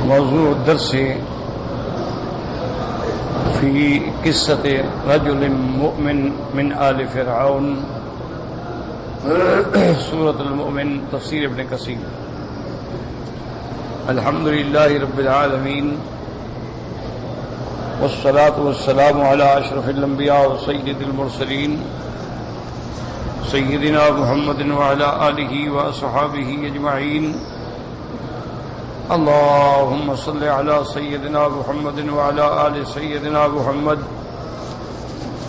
موضوع الدرس في قصة رجل مؤمن من آل فرعون، سورة المؤمن، تفسیر ابن کثیر۔ الحمد للہ رب العالمین، والصلاة والسلام على اشرف الانبیاء وسید المرسلین سیدنا محمد وعلى آلہ واصحابہ اجمعین۔ اللهم صل على سيدنا محمد وعلى آل سيدنا محمد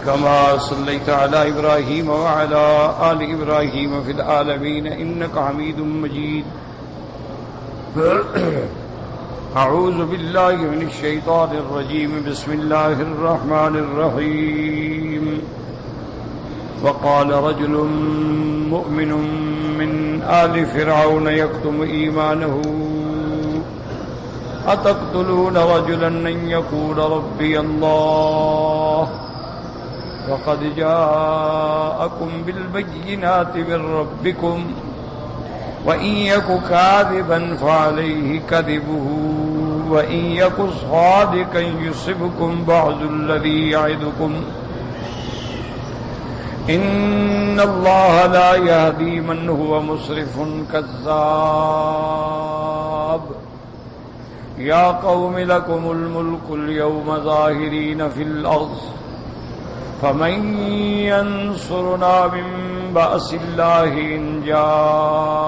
كما صليت على إبراهيم وعلى آل إبراهيم في العالمين إنك حميد مجيد۔ أعوذ بالله من الشيطان الرجيم، بسم الله الرحمن الرحيم۔ وقال رجل مؤمن من آل فرعون يكتم إيمانه أتقتلون رجلا أن يقول ربي الله وقد جاءكم بالبينات من ربكم وإن يك كاذبا فعليه كذبه وإن يك صادقا يصبكم بعض الذي يعدكم إن الله لا يهدي من هو مسرف كذاب۔ يا قوم لكم الملك اليوم ظاهرين في الأرض فمن ينصرنا من بأس الله إن جاءنا؟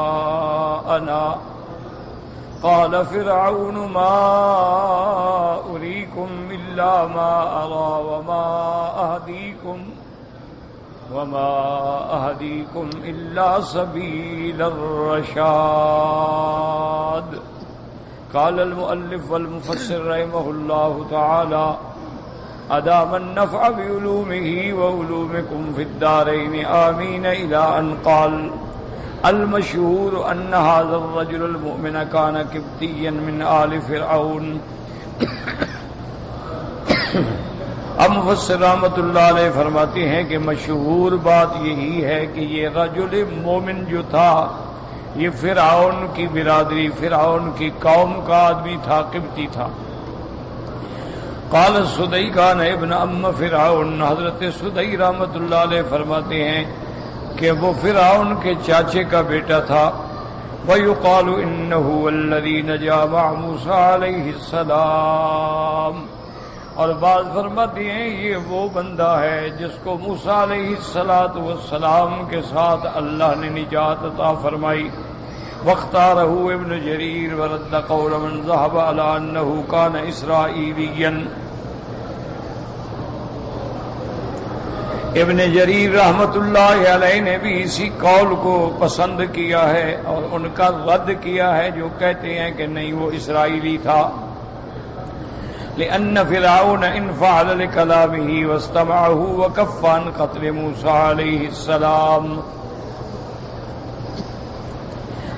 قال فرعون ما أريكم إلا ما أرى وما أهديكم إلا سبيل الرشاد۔ قال المؤلف والمفسر رحمه الله تعالى أدام النفع بعلومه وعلومكم في الدارين آمين، إلى أن قال المشهور أن هذا الرجل المؤمن كان قبطيا من آل فرعون۔ اب مفسر رحمۃ اللہ علیہ فرماتے ہیں کہ مشہور بات یہی ہے کہ یہ رجل مومن جو تھا یہ فرعون کی برادری، فرعون کی قوم کا آدمی تھا، قبطی تھا۔ قال سدی کان ابن ام فرعون، حضرت سدی رحمۃ اللہ علیہ فرماتے ہیں کہ وہ فرعون کے چاچے کا بیٹا تھا۔ وَيُقَالُ إِنَّهُ وَالَّذِي نَجَا مَعَ مُوسَىٰ عَلَيْهِ السَّلَامُ، اور بعض فرماتے ہیں یہ وہ بندہ ہے جس کو موسیٰ علیہ السلام کے ساتھ اللہ نے نجات عطا فرمائی۔ واختارہ ابن جریر ورد قول من ذهب على انه كان اسرائیلیا۔ ابن جریر رحمت اللہ علیہ نے بھی اسی قول کو پسند کیا ہے اور ان کا رد کیا ہے جو کہتے ہیں کہ نہیں وہ اسرائیلی تھا۔ لأن فرعون انفعل لكلامه واستمعه وكف عن قتل موسى عليه السلام۔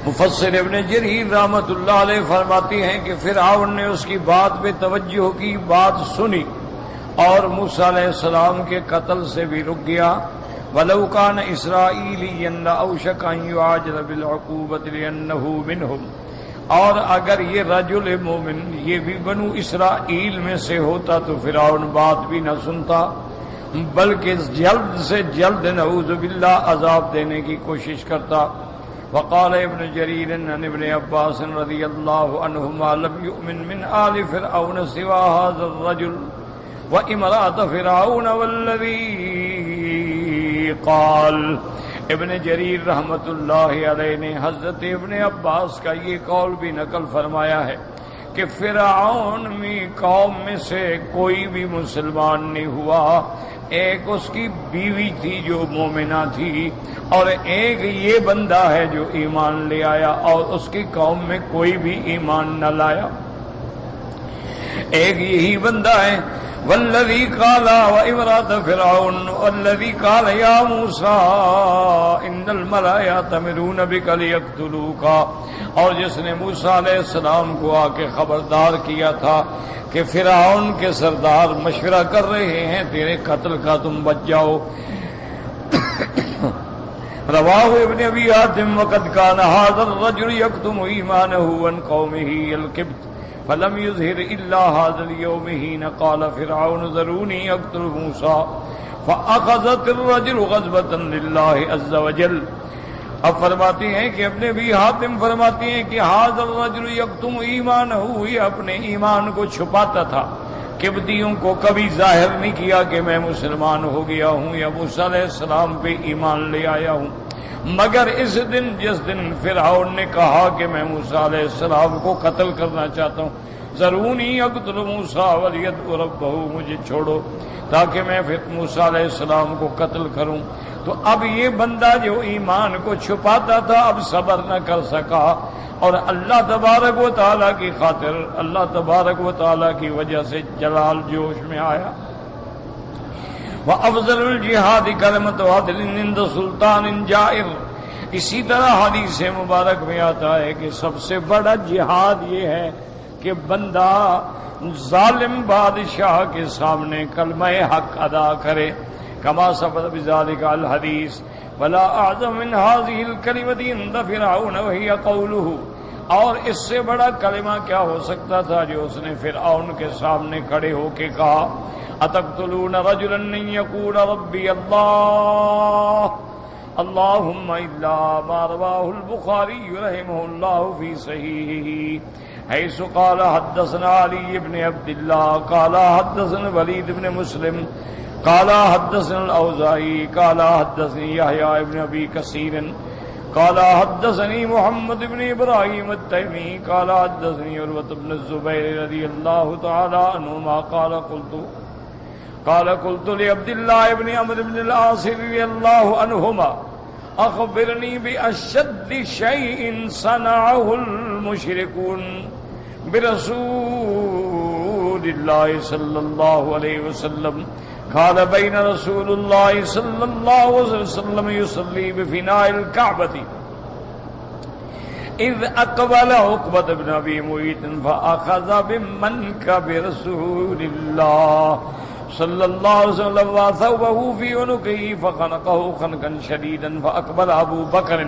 مفسر ابن جریر رحمت اللہ علیہ فرماتے ہیں کہ فرعون نے اس کی بات پہ توجہ کی، بات سنی اور موسیٰ علیہ السلام کے قتل سے بھی رک گیا۔ وَلَوْ كَانَ إِسْرَائِيلِيًّا لَأَوْشَكَ أَن يُعَاجَلَ بِالْعُقُوبَةِ لِأَنَّهُ مِنْهُمْ، اور اگر یہ رجل مومن یہ بھی بنو اسرائیل میں سے ہوتا تو فرعون بات بھی نہ سنتا بلکہ جلد سے جلد نعوذ باللہ عذاب دینے کی کوشش کرتا۔ وقال ابن جریر عن ابن عباس رضی اللہ عنہما لم یؤمن من آل فرعون سوا هذا الرجل وامرأة فرعون والذی قال۔ ابن جریر رحمت اللہ علیہ نے حضرت ابن عباس کا یہ قول بھی نقل فرمایا ہے کہ فرعون میں قوم میں سے کوئی بھی مسلمان نہیں ہوا، ایک اس کی بیوی تھی جو مومنہ تھی اور ایک یہ بندہ ہے جو ایمان لے آیا اور اس کی قوم میں کوئی بھی ایمان نہ لایا، ایک یہی بندہ ہے۔ والذی قال وامرأة فرعون والذی قال یا موسیٰ ان الملأ یأتمرون بک لیقتلوک، اور جس نے موسیٰ علیہ السلام کو آ کے خبردار کیا تھا کہ فرعون کے سردار مشورہ کر رہے ہیں تیرے قتل کا، تم بچ جاؤ۔ رواہ ابن ابی حاتم وقد كان هذا الرجل يكتم ایمانه عن قومه الكبت فلم يظهر الا هذا اليوم حين قال فرعون ذروني اقتل موسى فاخذت الرجل غضبة لله عز وجل. اب فرماتے ہیں کہ ابن ابی حاتم فرماتے ہیں کہ هذا الرجل يكتم ایمانه، یہ اپنے ایمان کو چھپاتا تھا، قبطیوں کو کبھی ظاہر نہیں کیا کہ میں مسلمان ہو گیا ہوں یا موسیٰ علیہ السلام پہ ایمان لے آیا ہوں، مگر اس دن جس دن فرعون نے کہا کہ میں موسیٰ علیہ السلام کو قتل کرنا چاہتا ہوں، ذرونی اقتل موسیٰ ولیدع ربہ، مجھے چھوڑو تاکہ میں پھر موسیٰ علیہ السلام کو قتل کروں. تو اب یہ بندہ جو ایمان کو چھپاتا تھا اب صبر نہ کر سکا، اور اللہ تبارک و تعالیٰ کی خاطر، اللہ تبارک و تعالیٰ کی وجہ سے جلال جوش میں آیا. وَأَفْضَلُ الْجِهَادِ كَلِمَةُ عَدْلٍ عِنْدَ سُلْطَانٍ جَائِرٍ. اسی طرح حدیث مبارک میں آتا ہے کہ سب سے بڑا جہاد یہ ہے کہ بندہ ظالم بادشاہ کے سامنے کلمہ حق ادا کرے. کما ثبت بذلك الحدیث ولا اعظم من هذه الكلمة عند فرعون وهي قوله. اور اس سے بڑا کلمہ کیا ہو سکتا تھا جو اس نے فرعون کے سامنے کھڑے ہو کے کہا، اتقتلون رجلا ان يقول ربي الله اللهم الا ما رواه البخاري رحمه الله في صحيحه حيث قال حدثنا علي بن عبد الله قال حدثنا وليد بن مسلم قال حدثنا الأوزاعي قال حدثني يحيى بن أبي كثير قال حدثني محمد بن إبراهيم التيمي قال حدثني عروة بن الزبير رضي الله تعالى عنهما قال قلت لعبد الله بن عمرو بن العاص رضي الله عنهما أخبرني بأشد شيء صنعه المشركون برسول الله صلى الله عليه وسلم. قال بين رسول الله صلى الله عليه وسلم يصلي بفناء الكعبة إذ أقبل عقبة بن أبي معيط فأخذ بمنكب رسول الله صلى الله عليه وسلم وثوبه في عنقه فخنقه خنقا شديدا فأقبل أبو بكر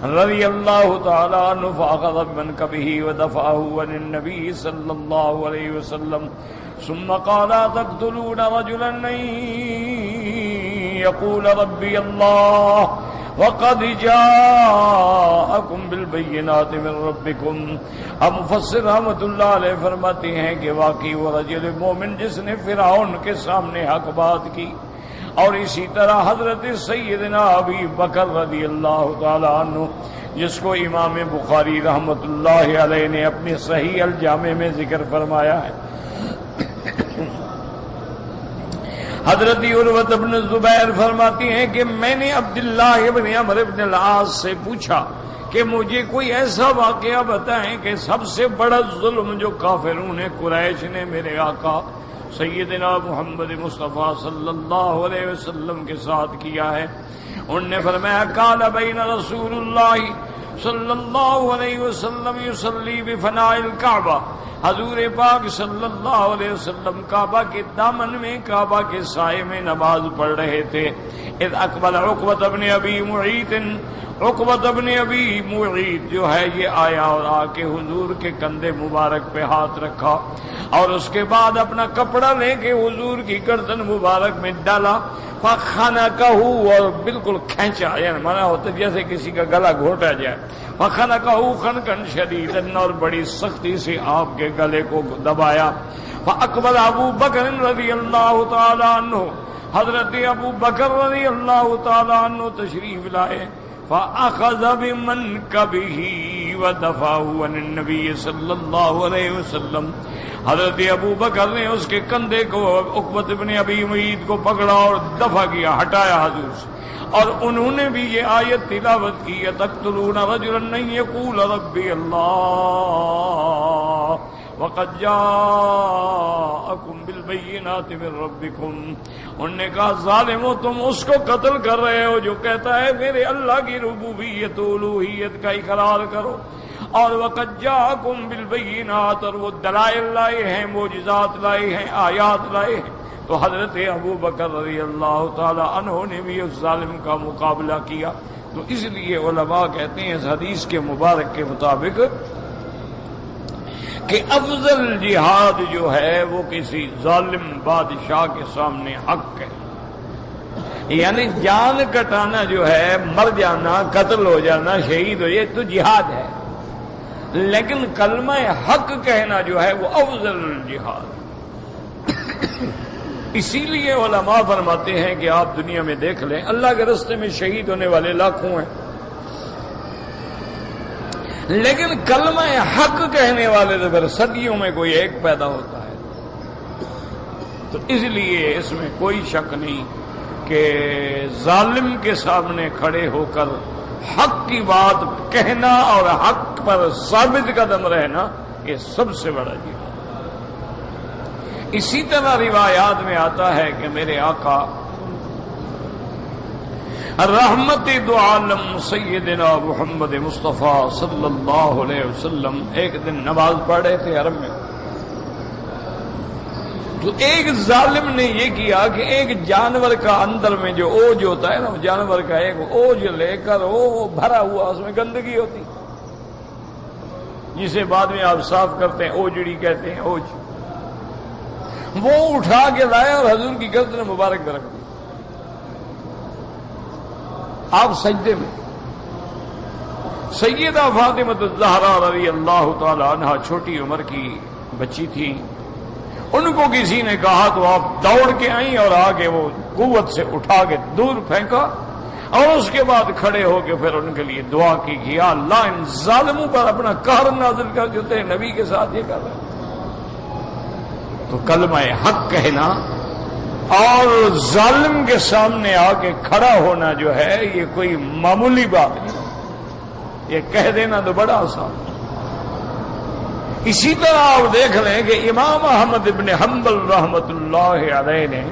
رضي الله تعالى عنه فأخذ بمنكبه ودفعه عن النبي صلى الله عليه وسلم ثم قال تقتلون رجلا أن يقول ربي الله وقد جاءكم بالبينات من ربكم. اب مفسر رحمۃ اللہ علیہ فرماتے ہیں کہ واقعی وہ رجل مومن جس نے فرعون کے سامنے حق بات کی، اور اسی طرح حضرت سیدنا ابی بکر رضی اللہ تعالی عنہ جس کو امام بخاری رحمۃ اللہ علیہ نے اپنی صحیح الجامع میں ذکر فرمایا ہے. حضرت عروہ بن زبیر فرماتی ہیں کہ میں نے عبداللہ ابن عمرو بن العاص سے پوچھا کہ مجھے کوئی ایسا واقعہ بتائیں کہ سب سے بڑا ظلم جو کافرون قریش نے میرے آقا سیدنا محمد مصطفیٰ صلی اللہ علیہ وسلم کے ساتھ کیا ہے. انہوں نے فرمایا قال بین رسول اللہ صلی اللہ علیہ وسلم یصلی بفناء الکعبہ، حضور پاک صلی اللہ علیہ وسلم کعبہ کے دامن میں کعبہ کے سائے میں نماز پڑھ رہے تھے. اذ اقبل عقبۃ بن ابی معیط، عقبۃ بن ابی معیط جو ہے یہ آیا اور آ کے حضور کے کندھے مبارک پہ ہاتھ رکھا اور اس کے بعد اپنا کپڑا لے کے حضور کی گردن مبارک میں ڈالا. فخنقہ، اور بالکل کھینچا، یعنی منع ہوتا جیسے کسی کا گلا گھونٹا جائے. فخنقہ خنقا شدیدا، اور بڑی سختی سے آپ کے گلے کو دبایا. فاقبل ابو بکر رضی اللہ تعالی عنہ، حضرت ابو بکر رضی اللہ تعالی عنہ تشریف لائے. فاخذ بمنکبہ ودفعہ عن النبی صلی اللہ علیہ وسلم، حضرت ابو بکر نے اس کے کندھے کو عقبۃ بن ابی معیط کو پکڑا اور دفع کیا، ہٹایا حضور سے. اور انہوں نے بھی یہ آیت تلاوت کی تقتلون رجلا ان یقول ربی اللہ وقد جاءکم بالبینات من ربکم. انہوں نے کہا ظالمو تم اس کو قتل کر رہے ہو جو کہتا ہے میرے اللہ کی ربوبیت و الوہیت کا اقرار کرو، اور وقد جاءکم بالبینات، اور وہ دلائل لائے ہیں، معجزات لائے ہیں، آیات لائے ہیں. تو حضرت ابو بکر رضی اللہ تعالی عنہ نے بھی اس ظالم کا مقابلہ کیا. تو اس لیے علماء کہتے ہیں اس حدیث کے مبارک کے مطابق کہ افضل جہاد جو ہے وہ کسی ظالم بادشاہ کے سامنے حق ہے، یعنی جان کٹانا جو ہے، مر جانا، قتل ہو جانا، شہید ہو جائے تو جہاد ہے، لیکن کلمہ حق کہنا جو ہے وہ افضل جہاد۔ اسی لیے علماء فرماتے ہیں کہ آپ دنیا میں دیکھ لیں، اللہ کے راستے میں شہید ہونے والے لاکھوں ہیں، لیکن کلمہ حق کہنے والے تو پھر صدیوں میں کوئی ایک پیدا ہوتا ہے۔ تو اس لیے اس میں کوئی شک نہیں کہ ظالم کے سامنے کھڑے ہو کر حق کی بات کہنا اور حق پر ثابت قدم رہنا یہ سب سے بڑا جہاد۔ اسی طرح روایات میں آتا ہے کہ میرے آقا رحمت دو عالم سیدنا محمد مصطفیٰ صلی اللہ علیہ وسلم ایک دن نماز پڑھ رہے تھے حرم میں، تو ایک ظالم نے یہ کیا کہ ایک جانور کا اندر میں جو اوج ہوتا ہے نا، جانور کا ایک اوج لے کر وہ بھرا ہوا، اس میں گندگی ہوتی جسے بعد میں آپ صاف کرتے ہیں، اوجڑی کہتے ہیں، اوج، وہ اٹھا کے لائے اور حضور کی گردن مبارک میں رکھ دی۔ آپ سجدے میں، سیدہ فاطمہ الزہرا رضی اللہ تعالی عنہا چھوٹی عمر کی بچی تھی، ان کو کسی نے کہا تو آپ دوڑ کے آئیں اور آگے وہ قوت سے اٹھا کے دور پھینکا، اور اس کے بعد کھڑے ہو کے پھر ان کے لیے دعا کی کہ یا اللہ ان ظالموں پر اپنا قہر نازل کر، جو تیرے نبی کے ساتھ یہ کر رہے ہیں۔ تو کلمہ حق کہنا اور ظالم کے سامنے آ کے کھڑا ہونا جو ہے یہ کوئی معمولی بات نہیں، یہ کہہ دینا تو بڑا آسان ہے۔ اسی طرح آپ دیکھ لیں کہ امام احمد ابن حنبل رحمت اللہ علیہ نے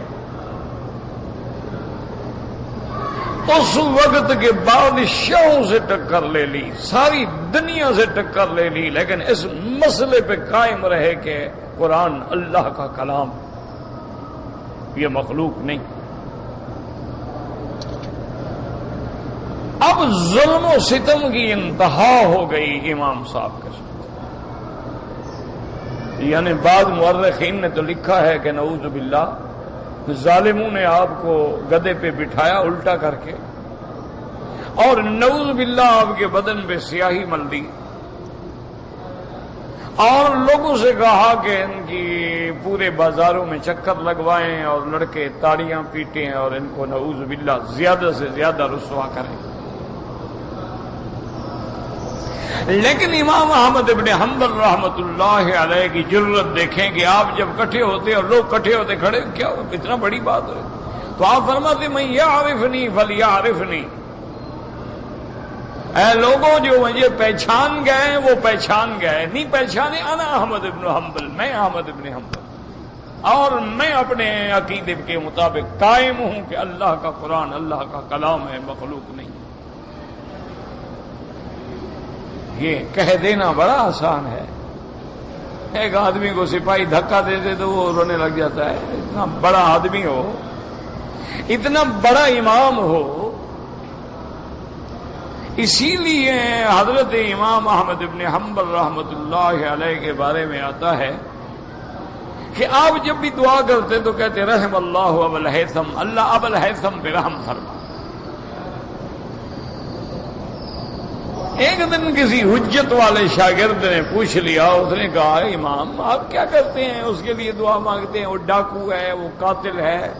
اس وقت کے بادشاہوں سے ٹکر لے لی، ساری دنیا سے ٹکر لے لی، لیکن اس مسئلے پہ قائم رہے کہ قرآن اللہ کا کلام، یہ مخلوق نہیں۔ اب ظلم و ستم کی انتہا ہو گئی امام صاحب کے ساتھ، یعنی بعض مورخین نے تو لکھا ہے کہ نعوذ باللہ ظالموں نے آپ کو گدے پہ بٹھایا الٹا کر کے، اور نعوذ باللہ آپ کے بدن پہ سیاہی مل دی، اور لوگوں سے کہا کہ ان کی پورے بازاروں میں چکر لگوائیں اور لڑکے تاڑیاں پیٹیں اور ان کو نعوذ باللہ زیادہ سے زیادہ رسوا کریں۔ لیکن امام احمد ابن حنبل رحمت اللہ علیہ کی جرت دیکھیں کہ آپ جب کٹھے ہوتے اور لوگ کٹھے ہوتے کھڑے، کیا اتنا بڑی بات ہے؟ تو آپ فرماتے من یعرفنی فلیعرفنی، اے لوگوں جو مجھے پہچان گئے وہ پہچان گئے، نہیں پہچانے انا احمد ابن حنبل، میں احمد ابن حنبل، اور میں اپنے عقیدے کے مطابق قائم ہوں کہ اللہ کا قرآن اللہ کا کلام ہے، مخلوق نہیں۔ یہ کہہ دینا بڑا آسان ہے، ایک آدمی کو سپاہی دھکا دے دے تو وہ رونے لگ جاتا ہے، اتنا بڑا آدمی ہو، اتنا بڑا امام ہو۔ اسی لیے حضرت امام احمد ابن حنبل رحمت اللہ علیہ کے بارے میں آتا ہے کہ آپ جب بھی دعا کرتے تو کہتے رحم اللہ ابا الہیثم، اللہ ابا الہیثم پہ رحم فرما۔ ایک دن کسی حجت والے شاگرد نے پوچھ لیا، اس نے کہا امام آپ کیا کرتے ہیں، اس کے لیے دعا مانگتے ہیں، وہ ڈاکو ہے، وہ قاتل ہے،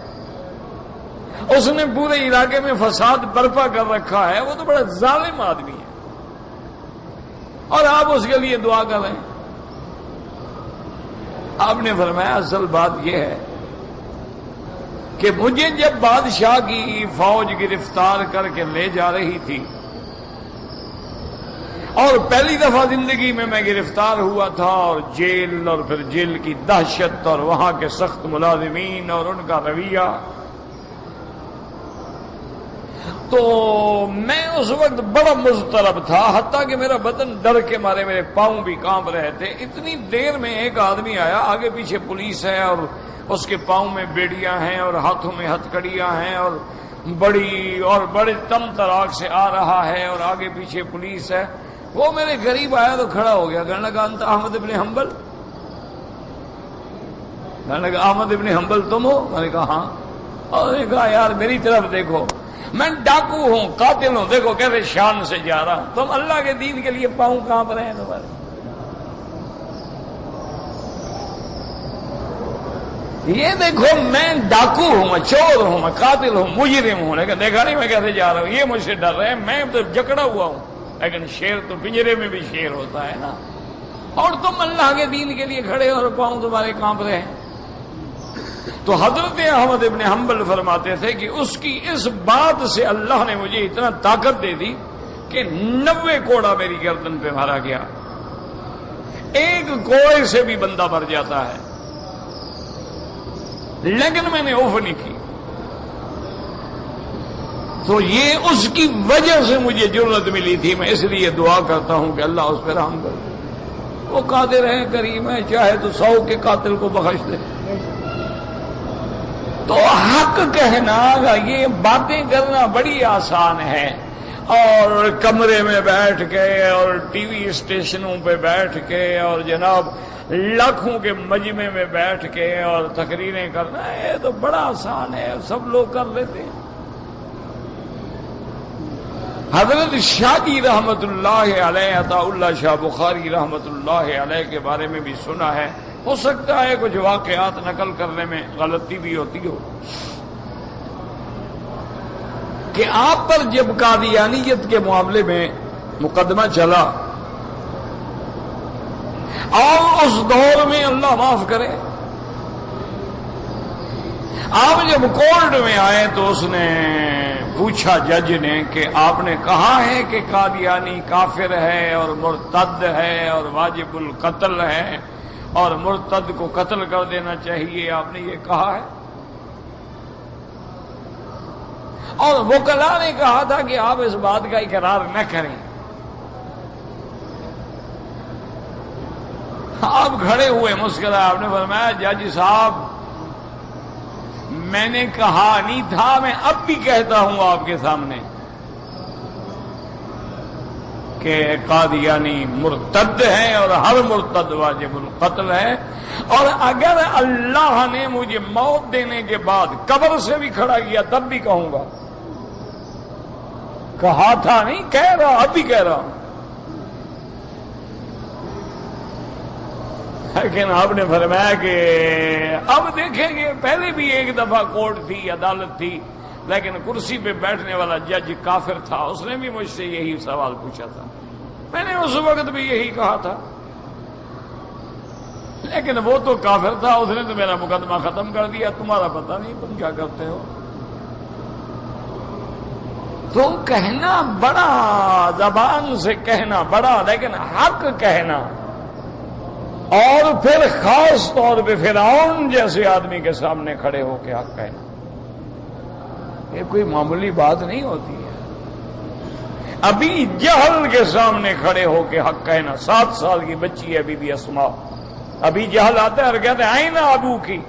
اس نے پورے علاقے میں فساد برپا کر رکھا ہے، وہ تو بڑا ظالم آدمی ہے، اور آپ اس کے لیے دعا کر رہے ہیں۔ آپ نے فرمایا اصل بات یہ ہے کہ مجھے جب بادشاہ کی فوج گرفتار کر کے لے جا رہی تھی، اور پہلی دفعہ زندگی میں گرفتار ہوا تھا، اور جیل اور پھر جیل کی دہشت اور وہاں کے سخت ملازمین اور ان کا رویہ، تو میں اس وقت بڑا مضطرب تھا، حتیٰ کہ میرا بدن ڈر کے مارے میرے پاؤں بھی کانپ رہے تھے۔ اتنی دیر میں ایک آدمی آیا، آگے پیچھے پولیس ہے اور اس کے پاؤں میں بیڑیاں ہیں اور ہاتھوں میں ہتھ کڑیاں ہیں، اور بڑی اور بڑے تم تراک سے آ رہا ہے اور آگے پیچھے پولیس ہے. وہ میرے قریب آیا تو کھڑا ہو گیا, کہنے لگا انت احمد ابن حنبل؟ کہنے لگا احمد ابن حنبل تم ہو؟ میں نے کہا ہاں. اور نے کہا یار میری طرف دیکھو, میں ڈاکو ہوں, قاتل ہوں, دیکھو کیسے شان سے جا رہا ہوں, تم اللہ کے دین کے لیے پاؤں کہاں پر ہیں تمہارے؟ یہ دیکھو میں ڈاکو ہوں, میں چور ہوں, میں قاتل ہوں, مجرم ہوں, لیکن دیکھا نہیں میں کیسے جا رہا ہوں. یہ مجھ سے ڈر رہے ہیں, میں تو جکڑا ہوا ہوں, لیکن شیر تو پنجرے میں بھی شیر ہوتا ہے نا. اور تم اللہ کے دین کے لیے کھڑے اور پاؤں تمہارے کانپ رہے ہیں. تو حضرت احمد ابن حنبل فرماتے تھے کہ اس کی اس بات سے اللہ نے مجھے اتنا طاقت دے دی کہ 90 کوڑا میری گردن پہ مارا گیا. ایک کوڑے سے بھی بندہ مر جاتا ہے, لیکن میں نے اوف نہیں کی. تو یہ اس کی وجہ سے مجھے جرأت ملی تھی. میں اس لیے دعا کرتا ہوں کہ اللہ اس پہ رحم کرے. وہ قادر ہے, کریم ہے, چاہے تو 100 کے قاتل کو بخش دے. تو حق کہنا, یہ باتیں کرنا بڑی آسان ہے, اور کمرے میں بیٹھ کے اور ٹی وی اسٹیشنوں پہ بیٹھ کے اور جناب لاکھوں کے مجمع میں بیٹھ کے اور تقریریں کرنا, یہ تو بڑا آسان ہے, سب لوگ کر لیتے ہیں. حضرت شاہ جی رحمت اللہ علیہ, عطا اللہ شاہ بخاری رحمت اللہ علیہ کے بارے میں بھی سنا ہے. ہو سکتا ہے کچھ واقعات نقل کرنے میں غلطی بھی ہوتی ہو, کہ آپ پر جب قادیانیت کے معاملے میں مقدمہ چلا, اور اس دور میں اللہ معاف کرے آپ جب کورٹ میں آئے تو اس نے پوچھا جج نے کہ آپ نے کہا ہے کہ قادیانی کافر ہے اور مرتد ہے اور واجب القتل ہے اور مرتد کو قتل کر دینا چاہیے, آپ نے یہ کہا ہے؟ اور وکلا نے کہا تھا کہ آپ اس بات کا اقرار نہ کریں. آپ کھڑے ہوئے مسکرائے, آپ نے فرمایا جج صاحب میں نے کہا نہیں تھا, میں اب بھی کہتا ہوں آپ کے سامنے کہ قادیانی مرتد ہے اور ہر مرتد واجب القتل ہے. اور اگر اللہ نے مجھے موت دینے کے بعد قبر سے بھی کھڑا کیا تب بھی کہوں گا. کہا تھا نہیں, کہہ رہا, اب بھی کہہ رہا ہوں. لیکن آپ نے فرمایا کہ اب دیکھیں گے, پہلے بھی ایک دفعہ کورٹ تھی, عدالت تھی, لیکن کرسی پہ بیٹھنے والا جج کافر تھا, اس نے بھی مجھ سے یہی سوال پوچھا تھا, میں نے اس وقت بھی یہی کہا تھا, لیکن وہ تو کافر تھا, اس نے تو میرا مقدمہ ختم کر دیا, تمہارا پتہ نہیں تم کیا کرتے ہو. تو کہنا بڑا, زبان سے کہنا بڑا, لیکن حق کہنا, اور پھر خاص طور پہ فرعون جیسے آدمی کے سامنے کھڑے ہو کے حق کہنا, یہ کوئی معمولی بات نہیں ہوتی ہے. ابھی جہل کے سامنے کھڑے ہو کے حق کہنا, 7 سال کی بچی ہے بی اسماء, ابھی جہل آتا ہے اور کہتے ہیں آئیں نا ابو کی,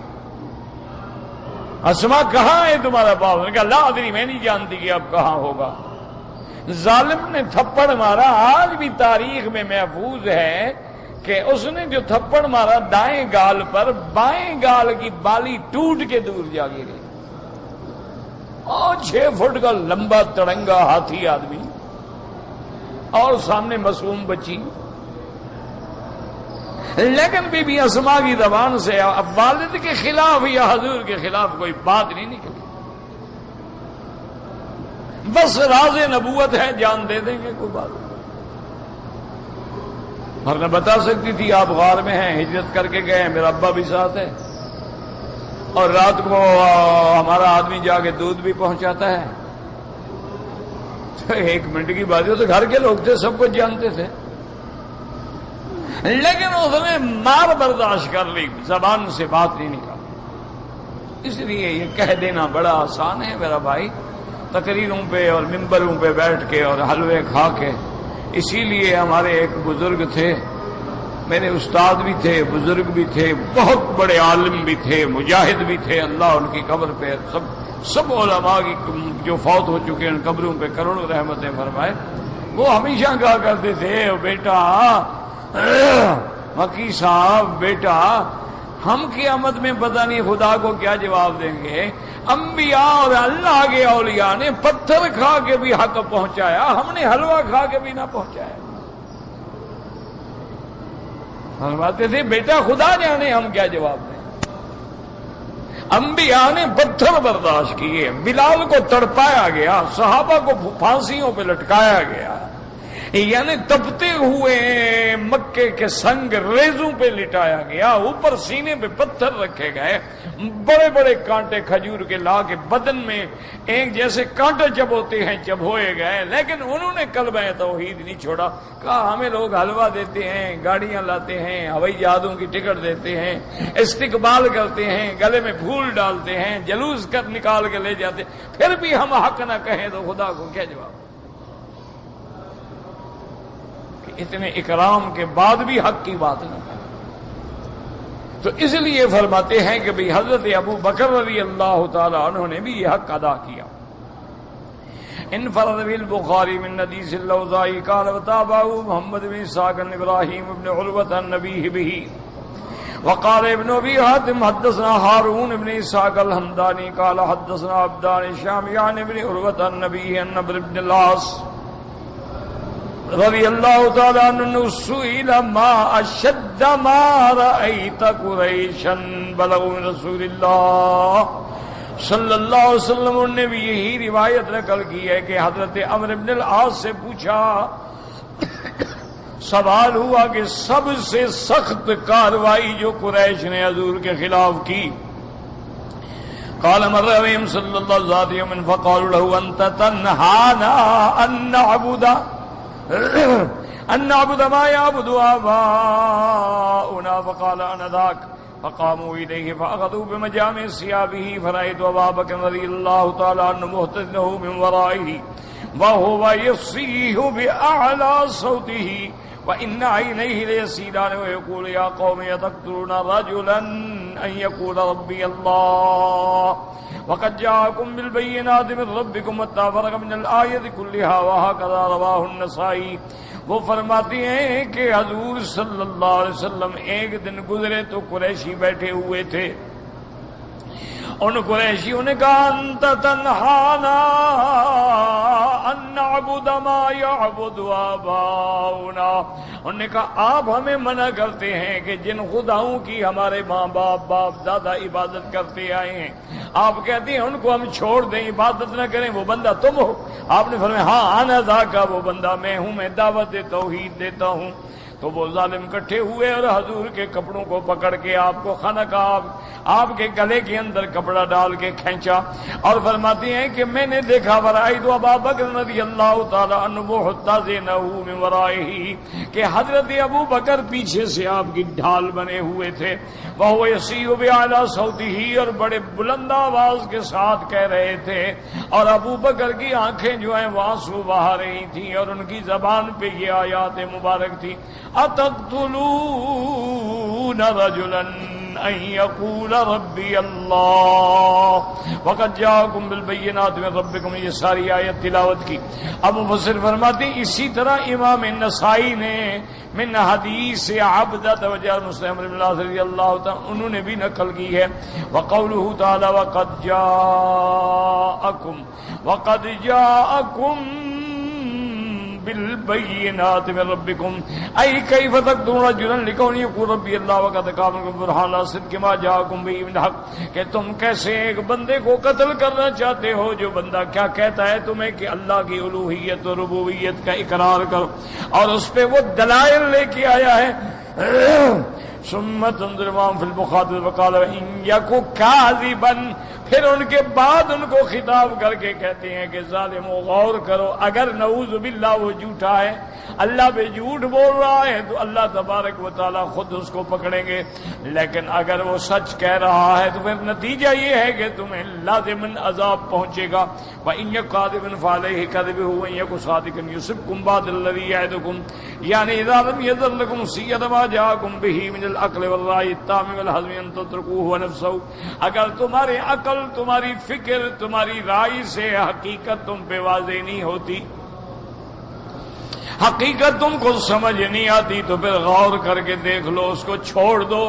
اسماء کہاں ہے تمہارا باپ؟ نے کہا لا ادری, میں نہیں جانتی کہ اب کہاں ہوگا. ظالم نے تھپڑ مارا, آج بھی تاریخ میں محفوظ ہے کہ اس نے جو تھپڑ مارا دائیں گال پر, بائیں گال کی بالی ٹوٹ کے دور جا گری, اور 6 فٹ کا لمبا تڑنگا ہاتھی آدمی, اور سامنے معصوم بچی. لیکن بی بی اسماء کی زبان سے اب والد کے خلاف یا حضور کے خلاف کوئی بات نہیں نکلی, بس راز نبوت ہے, جان دے دیں گے, کوئی بات نہیں. ورنہ بتا سکتی تھی آپ غار میں ہیں, ہجرت کر کے گئے ہیں, میرا ابا بھی ساتھ ہے, اور رات کو ہمارا آدمی جا کے دودھ بھی پہنچاتا ہے. 1 منٹ کی بات ہے, تو گھر کے لوگ تھے, سب کچھ جانتے تھے, لیکن اس نے مار برداشت کر لی, زبان سے بات نہیں نکالی. اس لیے یہ کہہ دینا بڑا آسان ہے میرا بھائی, تقریروں پہ اور ممبروں پہ بیٹھ کے اور حلوے کھا کے. اسی لیے ہمارے ایک بزرگ تھے میرے استاد بھی تھے، بزرگ بھی تھے، بہت بڑے عالم بھی تھے، مجاہد بھی تھے، اللہ ان کی قبر پہ سب علماء کی جو فوت ہو چکے ہیں ان قبروں پہ کروڑوں رحمتیں فرمائے. وہ ہمیشہ کہا کرتے تھے بیٹا مکی صاحب، بیٹا ہم قیامت میں پتہ نہیں خدا کو کیا جواب دیں گے. انبیاء اور اللہ کے اولیاء نے پتھر کھا کے بھی حق پہنچایا، ہم نے حلوہ کھا کے بھی نہ پہنچایا. فرماتے تھے بیٹا خدا جانے ہم کیا جواب دیں. انبیاء نے پتھر برداشت کیے، بلال کو تڑپایا گیا، صحابہ کو پھانسیوں پہ لٹکایا گیا، یعنی تپتے ہوئے مکے کے سنگ ریزوں پہ لٹایا گیا، اوپر سینے پہ پتھر رکھے گئے، بڑے بڑے کانٹے کھجور کے لا کے بدن میں ایک جیسے کانٹے چبوتے ہیں چبوئے گئے، لیکن انہوں نے کلمہ توحید نہیں چھوڑا. کہا ہمیں لوگ حلوہ دیتے ہیں، گاڑیاں لاتے ہیں، ہوائی جہازوں کی ٹکٹ دیتے ہیں، استقبال کرتے ہیں، گلے میں پھول ڈالتے ہیں، جلوس کر نکال کے لے جاتے، پھر بھی ہم حق نہ کہیں تو خدا کو کیا جواب. اتنے اکرام کے بعد بھی حق کی بات نہ کریں. تو اس لیے فرماتے ہیں کہ بھئی حضرت ابو بکر رضی اللہ تعالی عنہ نے بھی یہ حق ادا کیا. انفرد بالبخاری من حدیث اللوزائی قال وتابعه محمد بن اسحاق بن ابراہیم بن عروۃ النبی به وقال ابن ابي حاتم حدثنا هارون بن اسحاق الحمدانی قال حدثنا عبدان الشامی عن ابن عروۃ النبی ان عمرو بن العاص رضی اللہ تعالیٰ عنہ سئل ما اشد ما رأیت قریشا بلغوا من رسول اللہ صلی اللہ علیہ وسلم. انہوں نے بھی یہی روایت نقل کی ہے کہ حضرت عمرو بن العاص سے پوچھا، سوال ہوا کہ سب سے سخت کارروائی جو قریش نے حضور کے خلاف کی. قال مر بهم صلی اللہ علیہ وسلم فقالوا له انت تنهانا ان نعبد ما يعبد آباؤنا فقال انا ذاك. فقاموا إليه فأخذوا بمجامع ثيابه فرأيت أبا بكر رضي الله تعالى عنه مهتديه من ورائه وهو يصيح بأعلى صوته وإن عينيه ليسيلان ويقول يا قوم يتقتلون رجلا أن يقول ربي الله وقد جاءكم بالبينات من ربكم حتى فرغ من الآية كلها وهكذا رواه النسائی. وہ فرماتی ہیں کہ حضور صلی اللہ علیہ وسلم ایک دن گزرے تو قریشی بیٹھے ہوئے تھے. ان قریشیوں نے کہا انت تنہانا ان نعبد ما يعبد آباؤنا. انہوں نے کہا آپ ہمیں منع کرتے ہیں کہ جن خداؤں کی ہمارے ماں باپ دادا عبادت کرتے آئے ہیں، آپ کہتے ہیں ان کو ہم چھوڑ دیں، عبادت نہ کریں، وہ بندہ تم ہو. آپ نے فرمایا ہاں انا ذاکا، وہ بندہ میں ہوں، میں دعوت توحید دیتا ہوں. تو وہ ظالم کٹھے ہوئے اور حضور کے کپڑوں کو پکڑ کے آپ کو خانہ کا آپ کے گلے کے اندر کپڑا ڈال کے کھینچا اور فرماتی ہیں کہ میں نے دیکھا ورائد ابا بکر رضی اللہ تعالی عنہ محتضنہ من ورائہ، کہ حضرت ابو بکر پیچھے سے آپ کی ڈھال بنے ہوئے تھے. وہ یصیح باعلی صوتہ، اور بڑے بلند آواز کے ساتھ کہہ رہے تھے، اور ابو بکر کی آنکھیں جو ہیں وہ آنسو بہا رہی تھیں اور ان کی زبان پہ یہ آیات مبارک تھی اتقتلون رجلا ان یقول ربی اللہ وقد جاءکم بالبینات من ربکم. یہ ساری آیت تلاوت کی. اب مفسر فرماتے ہیں اسی طرح امام نسائی نے من حدیث عبدۃ وجہ مسلم بن اللہ رضی اللہ تعالی انہوں نے بھی نقل کی ہے. وقوله تعالی وقد جاءکم بالبینات من ربکم ای کیف تقتلون رجلا لکون یقول ربی اللہ وقد قامکم برہان صدق ما جاءکم به من حق، کہ تم کیسے ایک بندے کو قتل کرنا چاہتے ہو جو بندہ کیا کہتا ہے تمہیں کہ اللہ کی الوہیت اور ربوبیت کا اقرار کرو اور اس پہ وہ دلائل لے کے آیا ہے. ثم تنظر ما فی البخاری وقال ان یک کاذبا پھر ان کے بعد ان کو خطاب کر کے کہتے ہیں کہ ظالمو غور کرو، اگر نعوذ باللہ وہ جھوٹا ہے، اللہ پہ جھوٹ بول رہا ہے، تو اللہ تبارک و تعالیٰ خود اس کو پکڑیں گے، لیکن اگر وہ سچ کہہ رہا ہے تو پھر نتیجہ یہ ہے کہ تمہیں لازماً عذاب پہنچے گا۔ وَإِن يَكُ كَاذِبًا فَعَلَيْهِ كَذِبُهُ وَإِن يَكُ صَادِقًا يُصِبْكُم بَعْضُ الَّذِي يَعِدُكُم، یعنی اذا لم يظهر لكم سيئة ما جاءكم به من العقل والرأي التام والحزم ان تتركوه ونفسه، اگر تمہاری عقل، تمہاری فکر، تمہاری رائے سے حقیقت تم پہ واضح نہیں ہوتی، حقیقت تم کو سمجھ نہیں آتی، تو پھر غور کر کے دیکھ لو، اس کو چھوڑ دو،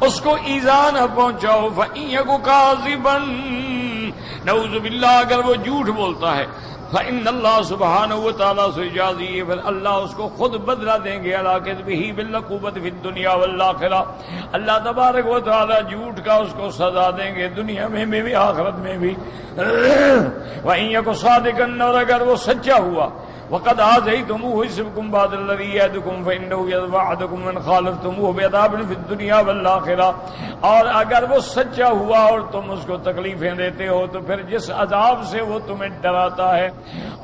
اس کو ایذا نہ پہنچاؤ۔ فَإِن يَكُ كَاذِبًا، نعوذ باللہ اگر وہ جھوٹ بولتا ہے، فَإِنَّ اللَّهَ سُبْحَانَهُ وَتَعَالَىٰ سَيُجَازِيهِ، پھر اللہ اس کو خود بدلہ دیں گے، عَلَىٰ كَذِبِهِ بِالْعُقُوبَةِ فِي الدُّنْيَا وَالْآخِرَةِ، اللہ تبارک و تعالیٰ جھوٹ کا اس کو سزا دیں گے، دنیا میں بھی آخرت میں بھی۔ وَإِن يَكُ صَادِقًا، اور اگر وہ سچا ہوا، وَقَدْ آذَيْتُمُوهُ يُصِبْكُم بَعْضَ الَّذِي يَعِدُكُم فَإِنَّهُ يَوْعَدُكُم مَّنْ خَالَفْتُمُوهُ بِعَذَابٍ فِي الدُّنْيَا وَالْآخِرَةِ، اور اگر وہ سچا ہوا اور تم اس کو تکلیفیں دیتے ہو، تو پھر جس عذاب سے وہ تمہیں ڈراتا ہے،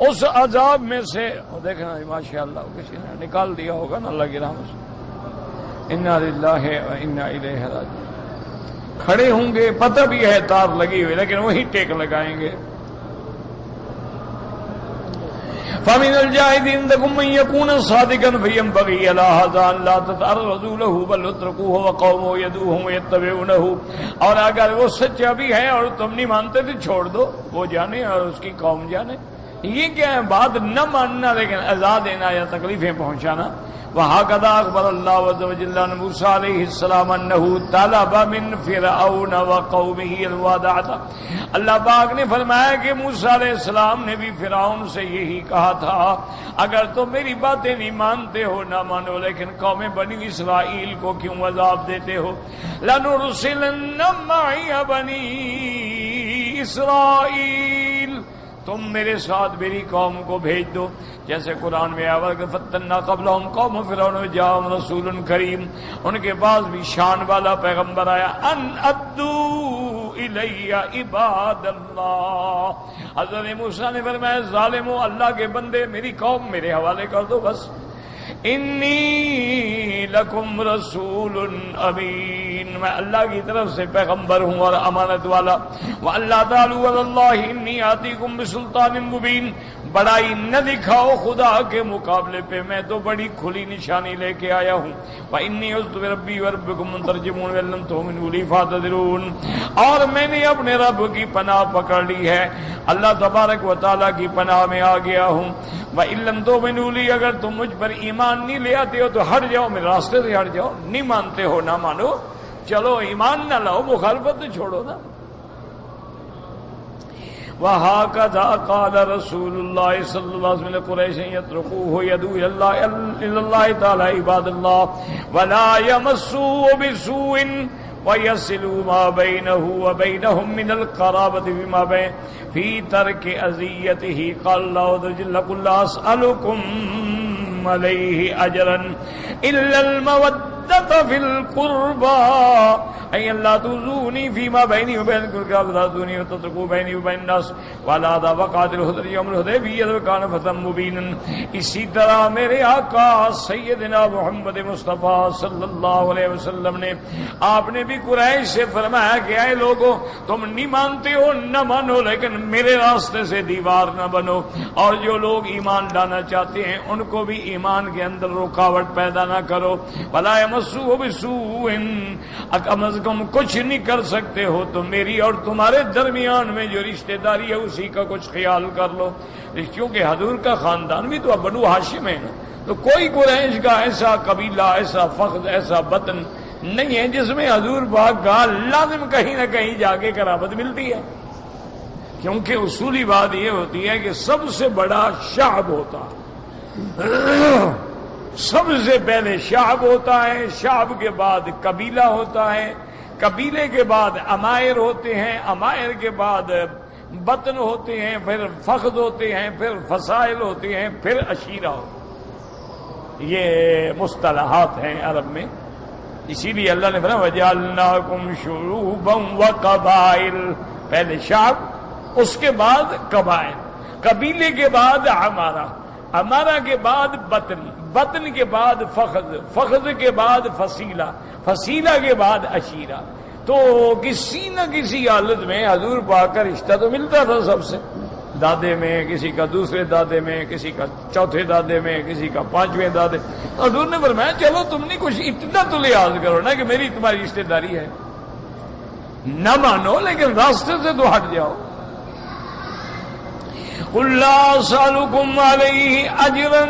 اس عذاب میں سے دیکھنا ماشاءاللہ کسی نے نکال دیا ہوگا نا اللہ کی رحمت سے، اِنَّا لِلَّهِ وَإِنَّا إِلَيْهِ رَاجِعُونَ، کھڑے ہوں گے، پتہ بھی ہے تار لگی ہوئی، لیکن وہی ٹیک لگائیں گے۔ فَمِنَ الْجَاهِدِينَ عِندَكُم مَّن يَكُونَ صَادِقًا فَيَنبَغِي عَلَىٰ هَٰذَا أَن لَّا تَتَعَرَّضُوا لَهُ بَلْ اتْرُكُوهُ وَقَوْمُهُ يَدْعُوهُمْ وَيَتَّبِعُونَهُ، اور اگر وہ سچا بھی ہے اور تم نہیں مانتے تو چھوڑ دو، وہ جانے اور اس کی قوم جانے۔ یہ کیا ہے؟ بات نہ ماننا لیکن عذاب دینا یا تکلیفیں پہنچانا۔ وَهَكَذَا أَخْبَرَ اللَّهُ عَزَّ وَجَلَّ عَن مُوسَىٰ عَلَيْهِ السَّلَامَ أَنَّهُ طَلَبَ مِن فِرْعَوْنَ وَقَوْمِهِ الْوَدَاعَةَ، اللہ پاک نے فرمایا کہ موسیٰ علیہ السلام نے بھی فرعون سے یہی کہا تھا، اگر تم میری باتیں نہیں مانتے ہو نہ مانو، لیکن قوم بنی اسرائیل کو کیوں عذاب دیتے ہو؟ لَنُرْسِلَنَّ مَعِيَ بَنِي اسرائیل، تم میرے ساتھ میری قوم کو بھیج دو، جیسے قرآن میں آیا کہ فتنا قبلہم قوم فرعون جاءہم رسول کریم، ان کے پاس بھی شان والا پیغمبر آیا، ان ادو الی عباد اللہ، حضرت موسیٰ نے فرمایا ظالمو، اللہ کے بندے، میری قوم میرے حوالے کر دو بس۔ انی لکم رسول امین، میں اللہ کی طرف سے پیغمبر ہوں اور امانت والا۔ وَأَلَّا تَعْلُوا عَلَى اللَّهِ إِنِّي آتِيكُم بِسُلْطَانٍ مُّبِينٍ، بڑائی نہ دکھاؤ خدا کے مقابلے پہ، میں تو بڑی کھلی نشانی لے کے آیا ہوں۔ وَإِنِّي عُذْتُ بِرَبِّي وَرَبِّكُمْ أَن تَرْجُمُونِ وَإِن لَّمْ تُؤْمِنُوا لِي فَاعْتَذِرُونِ، اور میں نے اپنے رب کی پناہ پکڑ لی ہے، اللہ تبارک و تعالیٰ کی پناہ میں آ گیا ہوں۔ وَإِن لَّمْ تُؤْمِنُوا لِي، اگر تم مجھ پر ایمان نہیں لے آتے ہو تو ہٹ جاؤ، میرے راستے سے ہٹ جاؤ، نہیں مانتے ہو نہ مانو، چلو ایمان نہ لاؤ، مخالفت تو چھوڑو نا۔ وَهَكَذَا قَالَ رَسُولُ اللَّهِ صَلَّى اللَّهُ عَلَيْهِ وسلم لِقُرَيْشٍ يَتْرُكُوهُ يَدْعُو إِلَى اللَّهِ تَعَالَىٰ عِبَادَ اللَّهِ وَلَا يَمَسُّوهُ بِسُوءٍ وَيَصِلُوا مَا بَيْنَهُ وَبَيْنَهُم مِّنَ الْقَرَابَةِ بِمَا بَيْنَ فِي تَرْكِ أَذِيَّتِهِ قَالَ اللَّهُ عَزَّ وَجَلَّ قُل لَّا أَسْأَلُكُمْ عَلَيْهِ أَجْرًا إِلَّا الْمَوَدَّةَ فِي الْقُرْبَىٰ أَن لَّا تُؤْذُونِي فِيمَا بَيْنِي وَبَيْنَكُمْ وَلَا تُؤْذُونِي وَتَتْرُكُوا بَيْنِي وَبَيْنَ النَّاسِ وَلَا وَقَعَتِ الْحُدَيْبِيَّةُ يَوْمَ الْحُدَيْبِيَّةِ وَكَانَ فَتْحًا مُّبِينًا۔ اسی طرح میرے آقا سیدنا محمد مصطفیٰ صلی اللہ علیہ وسلم نے، آپ نے بھی قریش سے فرمایا کہ اے لوگو، تم نہیں مانتے ہو نہ مانو، لیکن میرے راستے سے دیوار نہ بنو، اور جو لوگ ایمان لانا چاہتے ہیں ان کو بھی ایمان کے اندر رکاوٹ پیدا نہ کرو۔ وَلَا يَمَسُّهُ بِسُوءٍ، کم از کم کچھ نہیں کر سکتے ہو تو میری اور تمہارے درمیان میں جو رشتہ داری ہے اسی کا کچھ خیال کر لو، کیونکہ حضور کا خاندان بھی تو اب بنو ہاشم ہے نا، تو کوئی قریش کا ایسا قبیلہ، ایسا فخر، ایسا وطن نہیں ہے جس میں حضور پاک کا لازم کہیں نہ کہیں جا کے قرابت ملتی ہے، کیونکہ اصولی بات یہ ہوتی ہے کہ سب سے بڑا شعب ہوتا ہے، سب سے پہلے شعب ہوتا ہے، شعب کے بعد قبیلہ ہوتا ہے، قبیلے کے بعد امائر ہوتے ہیں، امائر کے بعد بطن ہوتے ہیں، پھر فخذ ہوتے ہیں، پھر فصائل ہوتے ہیں، پھر عشیرہ ہوتے ہیں۔ یہ مصطلحات ہیں عرب میں۔ اسی لیے اللہ نے فرمایا وَجَعَلْنَاكُمْ شُعُوبًا وَقَبَائِلَ، پہلے شعب، اس کے بعد قبائل، قبیلے کے بعد عمارہ، عمارہ کے بعد بطن، بطن کے بعد فخذ، فخذ کے بعد فصیلہ، فصیلہ کے بعد عشیرہ۔ تو کسی نہ کسی حالت میں حضور پاک کا رشتہ تو ملتا تھا سب سے، دادے میں، کسی کا دوسرے دادے میں، کسی کا چوتھے دادے میں، کسی کا پانچویں دادے۔ حضور نے فرمایا چلو تم نے کچھ اتنا تو لحاظ کرو نا کہ میری تمہاری رشتہ داری ہے، نہ مانو لیکن راستے سے تو ہٹ جاؤ۔ قُلْ لَا أَسْأَلُكُمْ عَلَيْهِ أَجْرًا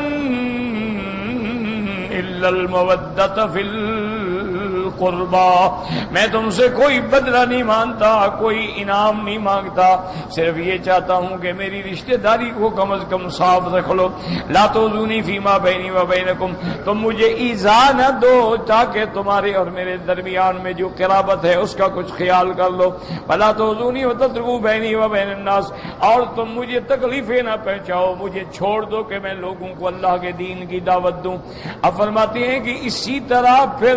إِلَّا الْمَوَدَّةَ فِي الْقُرْبَى، میں تم سے کوئی بدلہ نہیں مانتا، کوئی انعام نہیں مانگتا، صرف یہ چاہتا ہوں کہ میری رشتہ داری کو کم از کم صاف رکھ لو۔ لا تؤذونی فیما بینی و بینکم، تم مجھے ایذا نہ دو تاکہ تمہارے اور میرے درمیان میں جو قرابت ہے اس کا کچھ خیال کر لو۔ ولا تؤذونی وتترکوا بینی و بین الناس، اور تم مجھے تکلیفیں نہ پہنچاؤ، مجھے چھوڑ دو کہ میں لوگوں کو اللہ کے دین کی دعوت دوں۔ اب فرماتے ہیں کہ اسی طرح پھر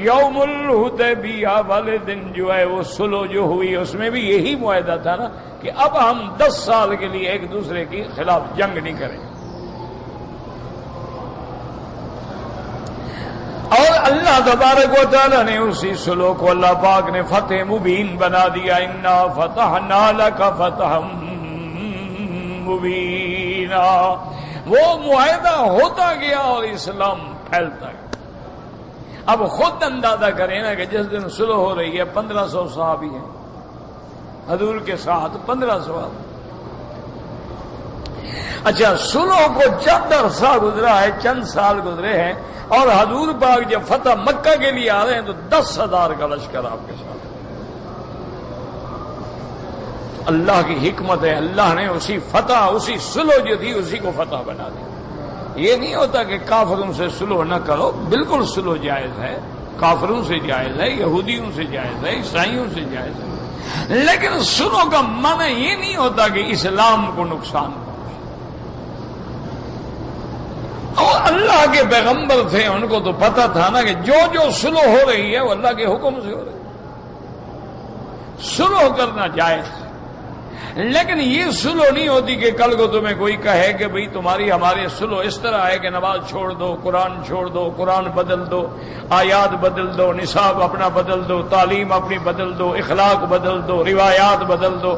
یوم الحدیبیہ والے دن جو ہے وہ صلح جو ہوئی، اس میں بھی یہی معاہدہ تھا نا کہ اب ہم 10 سال کے لیے ایک دوسرے کے خلاف جنگ نہیں کریں، اور اللہ تبارک و تعالی نے اسی صلح کو اللہ پاک نے فتح مبین بنا دیا۔ انا فتحنا لک فتحا مبینا، وہ معاہدہ ہوتا گیا اور اسلام پھیلتا گیا۔ اب خود اندازہ کریں نا کہ جس دن صلح ہو رہی ہے 1500 صحابی ہیں حضور کے ساتھ، 1500 آدمی۔ اچھا صلح کو چند عرصہ گزرا ہے، چند سال گزرے ہیں، اور حضور پاک جب فتح مکہ کے لیے آ رہے ہیں تو 10,000 کا لشکر آپ کے ساتھ۔ اللہ کی حکمت ہے، اللہ نے اسی فتح، اسی صلح جو تھی اسی کو فتح بنا دیا۔ یہ نہیں ہوتا کہ کافروں سے صلح نہ کرو، بالکل صلح جائز ہے، کافروں سے جائز ہے، یہودیوں سے جائز ہے، عیسائیوں سے جائز ہے، لیکن صلح کا معنی یہ نہیں ہوتا کہ اسلام کو نقصان پہنچے۔ اور اللہ کے پیغمبر تھے، ان کو تو پتہ تھا نا کہ جو جو صلح ہو رہی ہے وہ اللہ کے حکم سے ہو رہی ہے، صلح کرنا جائز۔ لیکن یہ صلح نہیں ہوتی کہ کل کو تمہیں کوئی کہے کہ بھئی تمہاری ہمارے صلح اس طرح ہے کہ نماز چھوڑ دو، قرآن چھوڑ دو، قرآن بدل دو، آیات بدل دو، نصاب اپنا بدل دو، تعلیم اپنی بدل دو، اخلاق بدل دو، روایات بدل دو،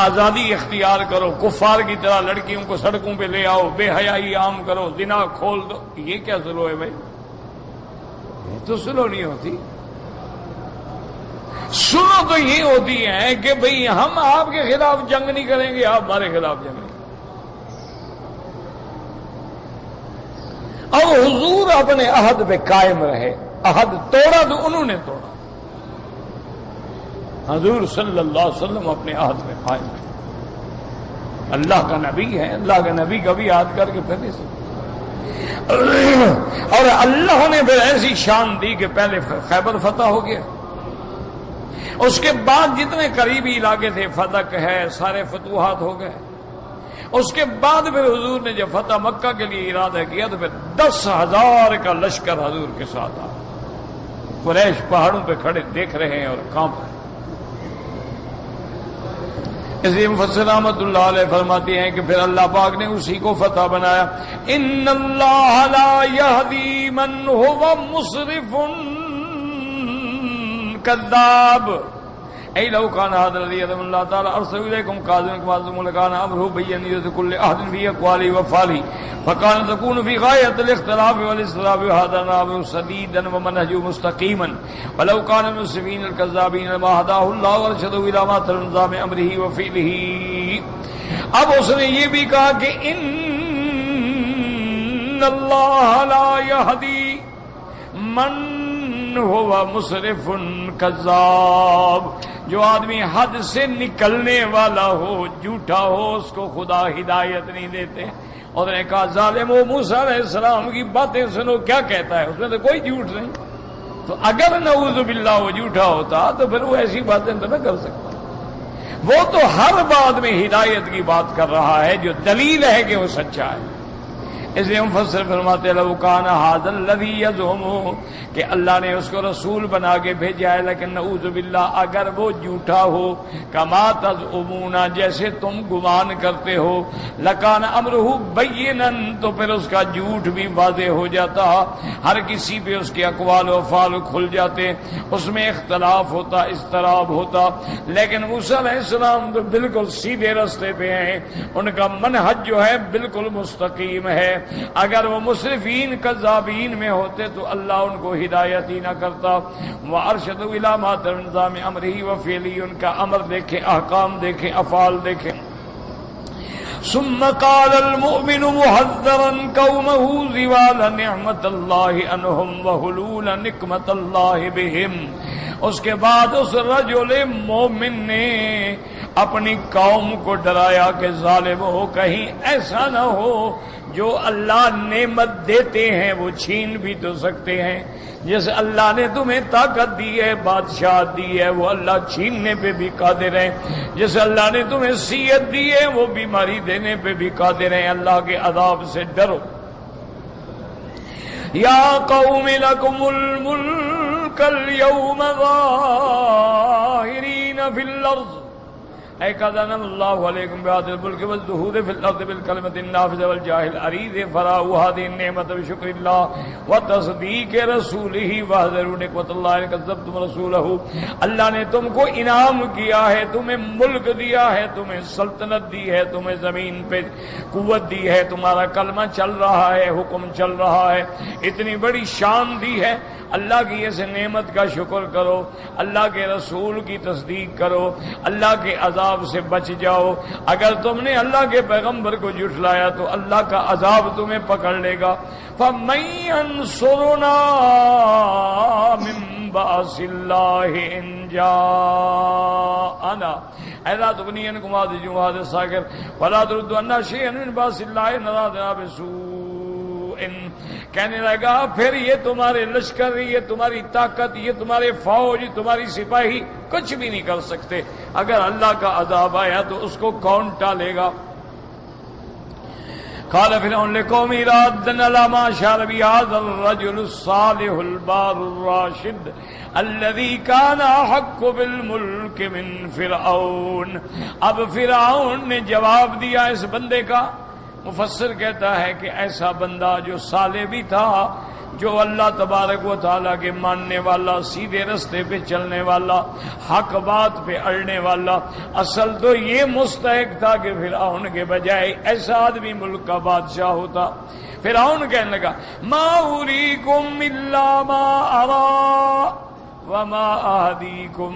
آزادی اختیار کرو، کفار کی طرح لڑکیوں کو سڑکوں پہ لے آؤ، بے حیائی عام کرو، زنا کھول دو۔ یہ کیا صلح ہے بھائی؟ یہ تو صلح نہیں ہوتی۔ صلح تو یہ ہوتی ہے کہ بھئی ہم آپ کے خلاف جنگ نہیں کریں گے، آپ ہمارے خلاف جنگ نہیں کریں گے۔ اور حضور اپنے عہد پہ قائم رہے، عہد توڑا تو انہوں نے توڑا، حضور صلی اللہ علیہ وسلم اپنے عہد پہ قائم رہے۔ اللہ کا نبی ہے، اللہ کا نبی کبھی یاد کر کے پھر نہیں سکتے۔ اور اللہ نے پھر ایسی شان دی کہ پہلے خیبر فتح ہو گیا، اس کے بعد جتنے قریبی علاقے تھے فتح ہے، سارے فتوحات ہو گئے۔ اس کے بعد پھر حضور نے جب فتح مکہ کے لیے ارادہ کیا تو پھر 10,000 کا لشکر حضور کے ساتھ آ، قریش پہاڑوں پہ کھڑے دیکھ رہے ہیں اور کانپ رہے ہیں۔ اس لیے مفسر رحمۃ اللہ علیہ فرماتے ہیں کہ پھر اللہ پاک نے اسی کو فتح بنایا۔ ان اللہ لا یہدی من هو مسرف کذاب، اے لو کان هذا الذی یذم اللہ تعالی ارسل الیکم کاظما کما ظلم لکان امره بین کل احد فی اقواله وافعاله فکان تکون فی غایۃ الاختلاف والاضطراب وهذا امر سدیدا ومنهج مستقیما ولو کان المسرفین الکذابین ما هداه اللہ وارشدوا الی ما تنظام امره وفعله۔ اب اس نے یہ بھی کہا کہ ان اللہ لا یہدی من ہوا مسرف کذاب، جو آدمی حد سے نکلنے والا ہو، جھوٹا ہو، اس کو خدا ہدایت نہیں دیتے۔ اور نے کہا ظالم و موسیٰ علیہ السلام کی باتیں سنو، کیا کہتا ہے، اس میں تو کوئی جھوٹ نہیں۔ تو اگر نعوذ باللہ وہ جھوٹا ہوتا تو پھر وہ ایسی باتیں تو نہ کر سکتا۔ وہ تو ہر بات میں ہدایت کی بات کر رہا ہے جو دلیل ہے کہ وہ سچا ہے۔ اس لیے مفسر فرماتے لو کان ھذا الذی یزعم کہ اللہ نے اس کو رسول بنا کے بھیجا ہے، لیکن نعوذ باللہ اگر وہ جھوٹا ہو کما تزعمون جیسے تم گمان کرتے ہو، لکان امرہ بینا تو پھر اس کا جھوٹ بھی واضح ہو جاتا، ہر کسی پہ اس کے اقوال و افعال کھل جاتے، اس میں اختلاف ہوتا، اضطراب ہوتا۔ لیکن موسیٰ علیہ السلام تو بالکل سیدھے راستے پہ ہیں، ان کا منہج جو ہے بالکل مستقیم ہے۔ اگر وہ مسرفین کذابین میں ہوتے تو اللہ ان کو ہدایت ہی نہ کرتا۔ وارشد الی ما تنظام امرہ وفعلہ، ان کا امر دیکھیں، احکام دیکھیں، افعال دیکھیں۔ ثم قال المؤمن محذرا قومه زوال نعمت اللہ عنہم وحلول نقمت اللہ بہم، اس کے بعد اس رجل مومن نے اپنی قوم کو ڈرایا کہ ظالم ہو، کہیں ایسا نہ ہو جو اللہ نعمت دیتے ہیں وہ چھین بھی تو سکتے ہیں، جیسے اللہ نے تمہیں طاقت دی ہے، بادشاہ دی ہے، وہ اللہ چھیننے پہ بھی قادر ہے، جیسے اللہ نے تمہیں صحت دی ہے وہ بیماری دینے پہ بھی قادر ہے۔ اللہ کے عذاب سے ڈرو۔ یا قوم لکم الملک اليوم ظاہرین فی الارض، اے قدن اللہ علیکم بہذا الملک والظہور فی الارض بالکلمۃ النافذہ والجاہ العریض فراؤ هذه النعمۃ بشکر اللہ وتصدیق رسولہ واحذروا نعمت اللہ ان کذبتم رسولہ۔ اللہ نے تم کو انعام کیا ہے، تمہیں ملک دیا ہے، تمہیں سلطنت دی ہے، تمہیں زمین پہ قوت دی ہے، تمہارا کلمہ چل رہا ہے، حکم چل رہا ہے، اتنی بڑی شان دی ہے۔ اللہ کی اس نعمت کا شکر کرو، اللہ کے رسول کی تصدیق کرو، اللہ کے عذاب سے بچ جاؤ۔ اگر تم نے اللہ کے پیغمبر کو جھٹلایا تو اللہ کا عذاب تمہیں پکڑ لے گا۔ فَمَن يَنصُرُنَا مِن بَأْسِ اللَّهِ إِن جَاءَنَا أَلَا تُغْنِيَنْكُمْ هَٰذِهِ هَٰذَا السَّاغِرُ وَلَا تُرُدُّ عَنَّا شَيْئًا مِن بَأْسِ اللَّهِ إِنْ أَرَادْنَا بِسُوءٍ۔ کہنے لگا پھر یہ تمہارے لشکر، یہ تمہاری طاقت، یہ تمہارے فوج، تمہاری سپاہی کچھ بھی نہیں کر سکتے۔ اگر اللہ کا عذاب آیا تو اس کو کون ٹالے گا؟ قال فرعون لقومه رادنا لا ما شاء بهذا الرجل الصالح البار الراشد الذي كان احق بالملك من فرعون۔ اب فرعون نے جواب دیا اس بندے کا۔ مفسر کہتا ہے کہ ایسا بندہ جو صالح بھی تھا، جو اللہ تبارک و تعالیٰ کے ماننے والا، سیدھے رستے پہ چلنے والا، حق بات پہ اڑنے والا، اصل تو یہ مستحق تھا کہ فرعون کے بجائے ایسا آدمی ملک کا بادشاہ ہوتا۔ فرعون کہنے لگا ما اریکم الا ما ارا وما اہدیکم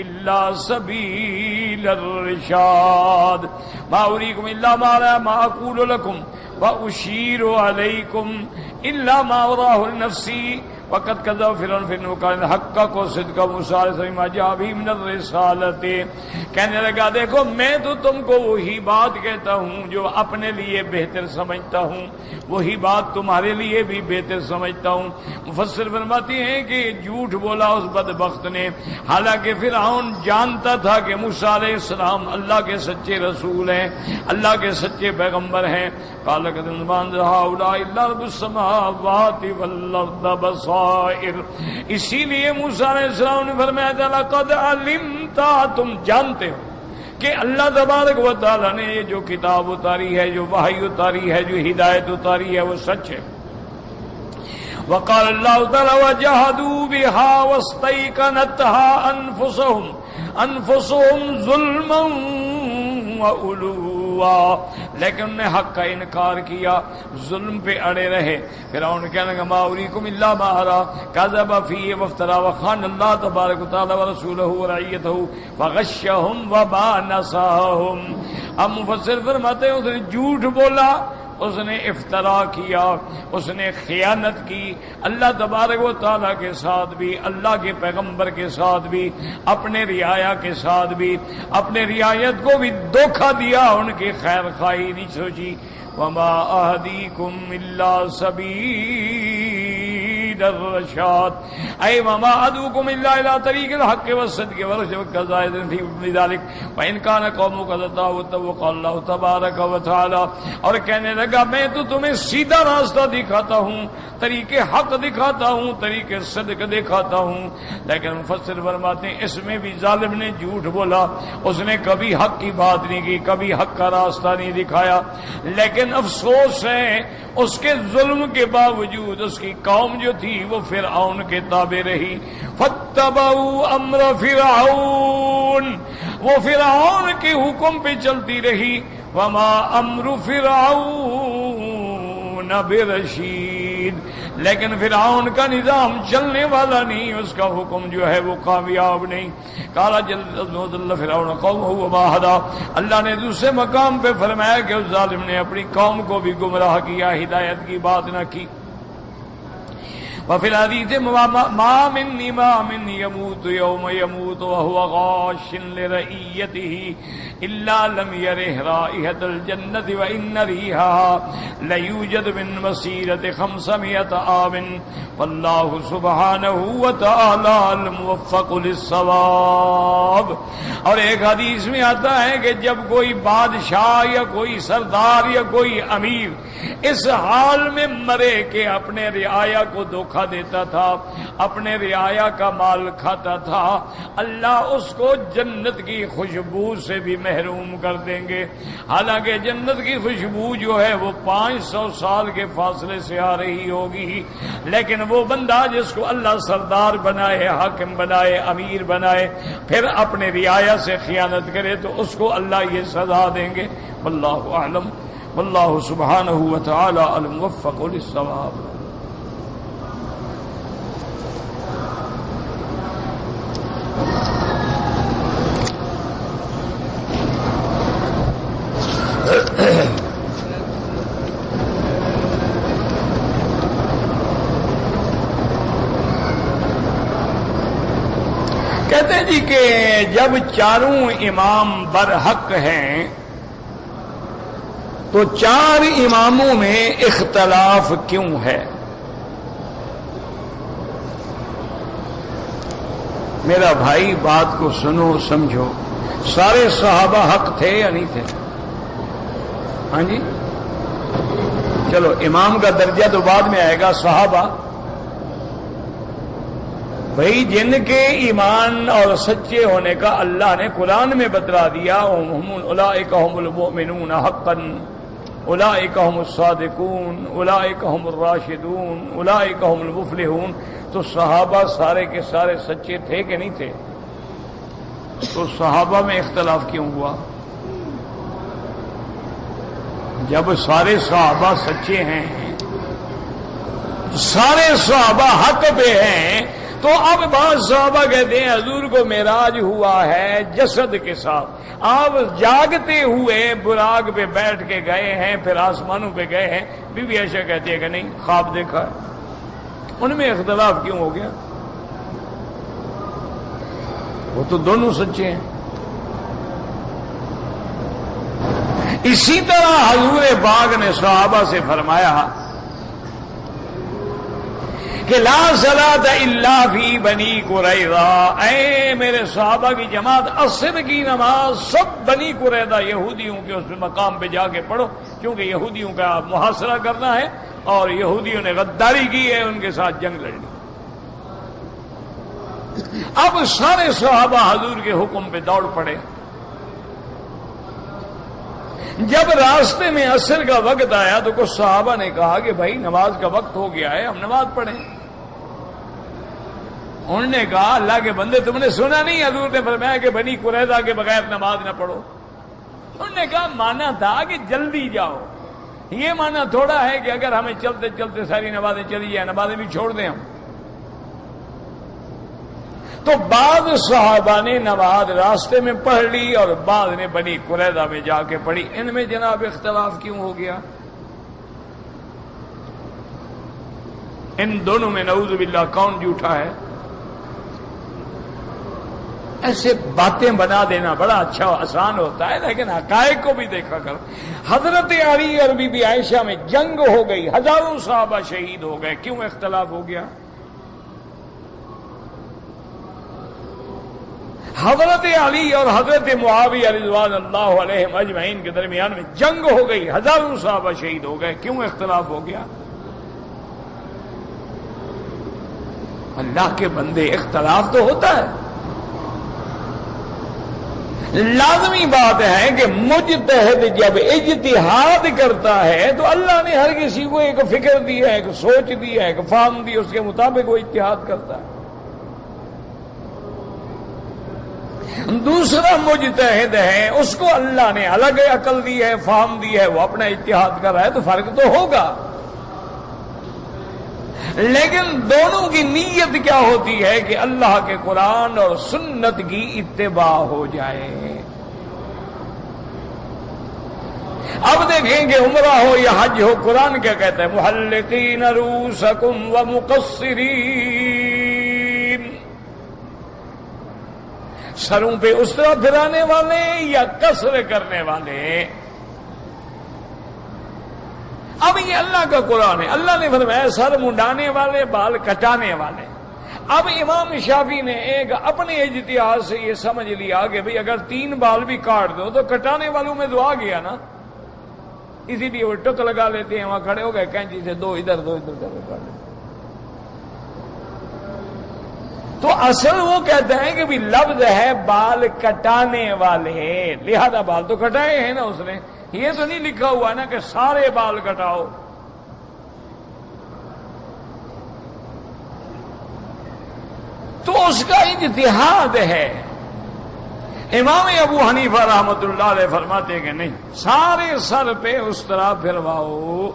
الا سبیل الرشاد۔ ما اریکم الا ما ارا ما اقول لکم واشیر علیکم الا ما اراه لنفسی وقد كذب فرعون فإنه كان حقا وصدقا موسیٰ علیہ السلام ما جاء به من الرسالۃ۔ کہنے لگا دیکھو میں تو تم کو وہی بات کہتا ہوں جو اپنے لیے بہتر سمجھتا ہوں، وہی بات تمہارے لیے بھی بہتر سمجھتا ہوں۔ مفسر فرماتے ہیں کہ جھوٹ بولا اس بدبخت نے، حالانکہ فرعون جانتا تھا کہ موسیٰ علیہ السلام اللہ کے سچے رسول ہیں، اللہ کے سچے پیغمبر ہیں۔ قال قد انزل هؤلاء الا رب السماوات والارض بصائر۔ اسی لیے موسیٰ علیہ السلام نے فرمایا لقد علمت، تم جانتے ہو کہ اللہ تبارک و تعالیٰ نے یہ جو کتاب اتاری ہے، جو وحی اتاری ہے، جو ہدایت اتاری ہے وہ سچ ہے۔ وقال اللہ تعالی وجحدوا بها واستيقنتها انفسهم ظلما وعلوا، لیکن انہوں نے حق کا انکار کیا، ظلم پہ اڑے رہے۔ فرعون کہنے لگا ما اریکم الا ما ارا کذب فیہ وافترا وخان اللہ تبارک و تعالی ورسولہ ورعیتہ فغشہم وما نساہم۔ اب مفسر فرماتے ہیں اس نے جھوٹ بولا، اس نے افترا کیا، اس نے خیانت کی اللہ تبارک و تعالیٰ کے ساتھ بھی، اللہ کے پیغمبر کے ساتھ بھی، اپنے رعایا کے ساتھ بھی، اپنے رعایت کو بھی دھوکہ دیا، ان کی خیر خواہی نہیں سوچی۔ وما اہدیکم الا سبیل سبیل الرشاد اے وما ادعوکم الا الی طریق الحق والصدق والرشد وزائد فی ذلک وان کان قومک قال اللہ تبارک و تعالی، اور کہنے لگا میں تو تمہیں سیدھا راستہ دکھاتا ہوں، طریق حق دکھاتا ہوں، طریق صدق دکھاتا ہوں، لیکن مفسر فرماتے ہیں اس میں بھی ظالم نے جھوٹ بولا، اس نے کبھی حق کی بات نہیں کی، کبھی حق کا راستہ نہیں دکھایا، لیکن افسوس ہے اس کے ظلم کے باوجود اس کی قوم جو تھی وہ فرعون کے تابع رہی، فاتبعوا امر فرعون، وہ فرعون کے حکم پہ چلتی رہی، وما امر فرعون برشید، لیکن فرعون کا نظام چلنے والا نہیں، اس کا حکم جو ہے وہ کامیاب نہیں۔ قال جل فرعون قومه وما هدى، اللہ نے دوسرے مقام پہ فرمایا کہ اس ظالم نے اپنی قوم کو بھی گمراہ کیا، ہدایت کی بات نہ کی۔ وفي الحديث ما من يموت يوم يموت وهو غاش لرعيته إلا لم يره رائحة الجنة وإن ريحها ليوجد من مسيرة 500 عام والله سبحانه وتعالى الموفق للصواب۔ اور ایک حدیث میں آتا ہے کہ جب کوئی بادشاہ یا کوئی سردار یا کوئی امیر اس حال میں مرے کہ اپنے رعایا کو دھوکہ دیتا تھا، اپنے رعایا کا مال کھاتا تھا، اللہ اس کو جنت کی خوشبو سے بھی محروم کر دیں گے۔ حالانکہ جنت کی خوشبو جو ہے وہ 500 سال کے فاصلے سے آ رہی ہوگی، لیکن وہ بندہ جس کو اللہ سردار بنائے، حاکم بنائے، امیر بنائے، پھر اپنے رعایا سے خیانت کرے تو اس کو اللہ یہ سزا دیں گے۔ واللہ اعلم، واللہ سبحانہ وتعالی الموفق للصواب۔ کہتے ہیں جی کہ جب چاروں امام برحق ہیں تو 4 اماموں میں اختلاف کیوں ہے؟ میرا بھائی بات کو سنو سمجھو، سارے صحابہ حق تھے یا نہیں تھے؟ ہاں جی، چلو امام کا درجہ تو بعد میں آئے گا، صحابہ بھائی جن کے ایمان اور سچے ہونے کا اللہ نے قرآن میں بتلا دیا، اولئک هم المؤمنون حقا اولئک هم الصادقون اولئک هم الراشدون اولئک هم المفلحون، تو صحابہ سارے کے سارے سچے تھے کہ نہیں تھے؟ تو صحابہ میں اختلاف کیوں ہوا؟ جب سارے صحابہ سچے ہیں، سارے صحابہ حق پہ ہیں، تو اب بعض صحابہ کہتے ہیں حضور کو معراج ہوا ہے جسد کے ساتھ، آپ جاگتے ہوئے براق پہ بیٹھ کے گئے ہیں، پھر آسمانوں پہ گئے ہیں۔ بی بی عائشہ کہتی ہے کہ نہیں، خواب دیکھا ہے۔ ان میں اختلاف کیوں ہو گیا؟ وہ تو دونوں سچے ہیں۔ اسی طرح حضور پاک نے صحابہ سے فرمایا کہ لا صلاۃ الا فی بنی قریظہ، اے میرے صحابہ کی جماعت، عصر کی نماز سب بنی قریظہ یہودیوں کے اس مقام پہ جا کے پڑھو، کیونکہ یہودیوں کا محاصرہ کرنا ہے اور یہودیوں نے غداری کی ہے، ان کے ساتھ جنگ لڑنی۔ اب سارے صحابہ حضور کے حکم پہ دوڑ پڑے۔ جب راستے میں عصر کا وقت آیا تو کچھ صحابہ نے کہا کہ بھائی نماز کا وقت ہو گیا ہے، ہم نماز پڑھیں۔ انہوں نے کہا اللہ کے بندے تم نے سنا نہیں حضور نے فرمایا کہ بنی قریظہ کے بغیر نماز نہ پڑھو؟ انہوں نے کہا مانا تھا کہ جلدی جاؤ، یہ مانا تھوڑا ہے کہ اگر ہمیں چلتے چلتے ساری نمازیں چلی جائیں، نمازیں بھی چھوڑ دیں ہم۔ تو بعض صحابہ نے نماز راستے میں پڑھ لی اور بعض نے بنی قریظہ میں جا کے پڑھی۔ ان میں جناب اختلاف کیوں ہو گیا؟ ان دونوں میں نعوذ باللہ کون جھوٹا ہے؟ ایسے باتیں بنا دینا بڑا اچھا آسان ہوتا ہے، لیکن حقائق کو بھی دیکھا کرو۔ حضرت علی اور بی بی عائشہ میں جنگ ہو گئی، ہزاروں صحابہ شہید ہو گئے، کیوں اختلاف ہو گیا؟ حضرت علی اور حضرت معاویہ رضوان اللہ علیہم اجمعین کے درمیان میں جنگ ہو گئی، ہزاروں صحابہ شہید ہو گئے، کیوں اختلاف ہو گیا؟ اللہ کے بندے، اختلاف تو ہوتا ہے، لازمی بات ہے کہ مجتہد جب اجتہاد کرتا ہے تو اللہ نے ہر کسی کو ایک فکر دی ہے، ایک سوچ دی ہے، ایک فہم دی، اس کے مطابق وہ اجتہاد کرتا ہے۔ دوسرا مجتہد ہے، اس کو اللہ نے الگ عقل دی ہے، فہم دی ہے، وہ اپنا اجتہاد کر رہا ہے، تو فرق تو ہوگا، لیکن دونوں کی نیت کیا ہوتی ہے کہ اللہ کے قرآن اور سنت کی اتباع ہو جائے۔ اب دیکھیں کہ عمرہ ہو یا حج ہو، قرآن کیا کہتا ہے؟ محلقین رؤوسکم ومقصرین، سروں پہ اس طرح پھرانے والے یا قصر کرنے والے؟ اب یہ اللہ کا قرآن ہے، اللہ نے فرمایا سر منڈانے والے، بال کٹانے والے۔ اب امام شافعی نے ایک اپنے اجتہاد سے یہ سمجھ لیا کہ بھئی اگر 3 بال بھی کاٹ دو تو کٹانے والوں میں تو آ گیا نا، اسی لیے وہ ٹک لگا لیتے ہیں، وہاں کھڑے ہو گئے کینچی سے 2 ادھر 2 ادھر کر کاٹ لیں۔ تو اصل وہ کہتے ہیں کہ بھی لفظ ہے بال کٹانے والے، لہذا بال تو کٹائے ہیں نا اس نے، یہ تو نہیں لکھا ہوا نا کہ سارے بال کٹاؤ۔ تو اس کا اجتہاد ہے۔ امام ابو حنیفہ رحمۃ اللہ علیہ فرماتے ہیں کہ نہیں، سارے سر پہ اس طرح پھرواؤ،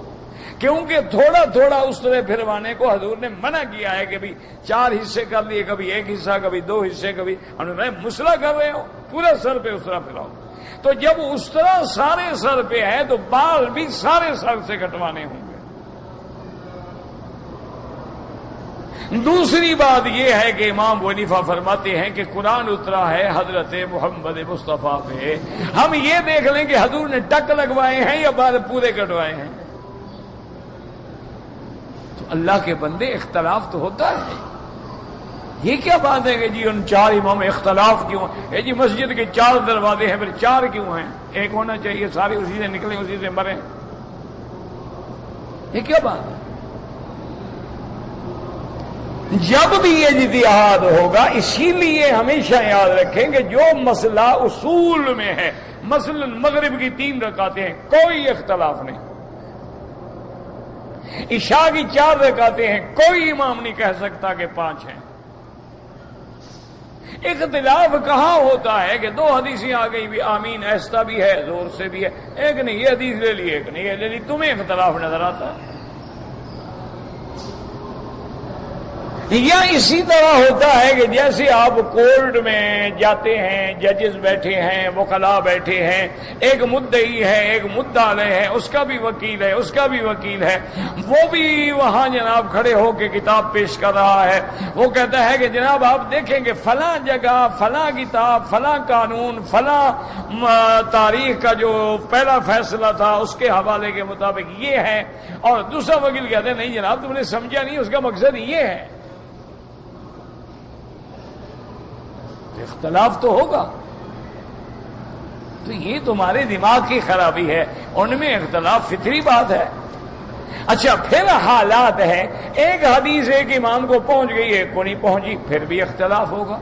کیونکہ تھوڑا تھوڑا اس طرح پھروانے کو حضور نے منع کیا ہے کہ بھی 4 حصے کر لیے، کبھی 1 حصہ، کبھی 2 حصے، کبھی مسئلہ کر رہے ہو، پورا سر پہ اس طرح پھراؤ۔ تو جب اس طرح سارے سر پہ ہے تو بال بھی سارے سر سے کٹوانے ہوں گے۔ دوسری بات یہ ہے کہ امام ابو حنیفہ فرماتے ہیں کہ قرآن اترا ہے حضرت محمد مصطفیٰ پہ، ہم یہ دیکھ لیں کہ حضور نے ٹک لگوائے ہیں یا بال پورے کٹوائے ہیں۔ تو اللہ کے بندے، اختلاف تو ہوتا ہے۔ یہ کیا بات ہے کہ جی ان 4 امام اختلاف کیوں ہے؟ جی مسجد کے 4 دروازے ہیں، پھر 4 کیوں ہیں؟ ایک ہونا چاہیے، سارے اسی سے نکلیں، اسی سے مریں۔ یہ کیا بات ہے؟ جب بھی یہ اجتہاد ہوگا، اسی لیے ہمیشہ یاد رکھیں کہ جو مسئلہ اصول میں ہے، مثلا مغرب کی 3 رکعتیں ہیں، کوئی اختلاف نہیں، عشاء کی 4 رکعتیں ہیں، کوئی امام نہیں کہہ سکتا کہ 5 ہیں۔ اختلاف کہاں ہوتا ہے کہ 2 حدیثیں آ گئی، بھی آمین ایستا بھی ہے، زور سے بھی ہے، ایک نہیں یہ حدیث لے لی، ایک نہیں یہ لے لی، تمہیں اختلاف نظر آتا ہے۔ یا اسی طرح ہوتا ہے کہ جیسے آپ کورٹ میں جاتے ہیں، ججز بیٹھے ہیں، وکلاء بیٹھے ہیں، ایک مدعی ہے، ایک مدعا علیہ ہے، اس کا بھی وکیل ہے، اس کا بھی وکیل ہے، وہ بھی وہاں جناب کھڑے ہو کے کتاب پیش کر رہا ہے، وہ کہتا ہے کہ جناب آپ دیکھیں کہ فلاں جگہ فلاں کتاب، فلاں قانون، فلاں تاریخ کا جو پہلا فیصلہ تھا اس کے حوالے کے مطابق یہ ہے، اور دوسرا وکیل کہتے ہیں نہیں جناب تم نے سمجھا نہیں، اس کا مقصد یہ ہے۔ اختلاف تو ہوگا، تو یہ تمہارے دماغ کی خرابی ہے، ان میں اختلاف فطری بات ہے۔ اچھا پھر حالات ہے، ایک حدیث ایک امام کو پہنچ گئی، ایک کو نہیں پہنچی، پھر بھی اختلاف ہوگا۔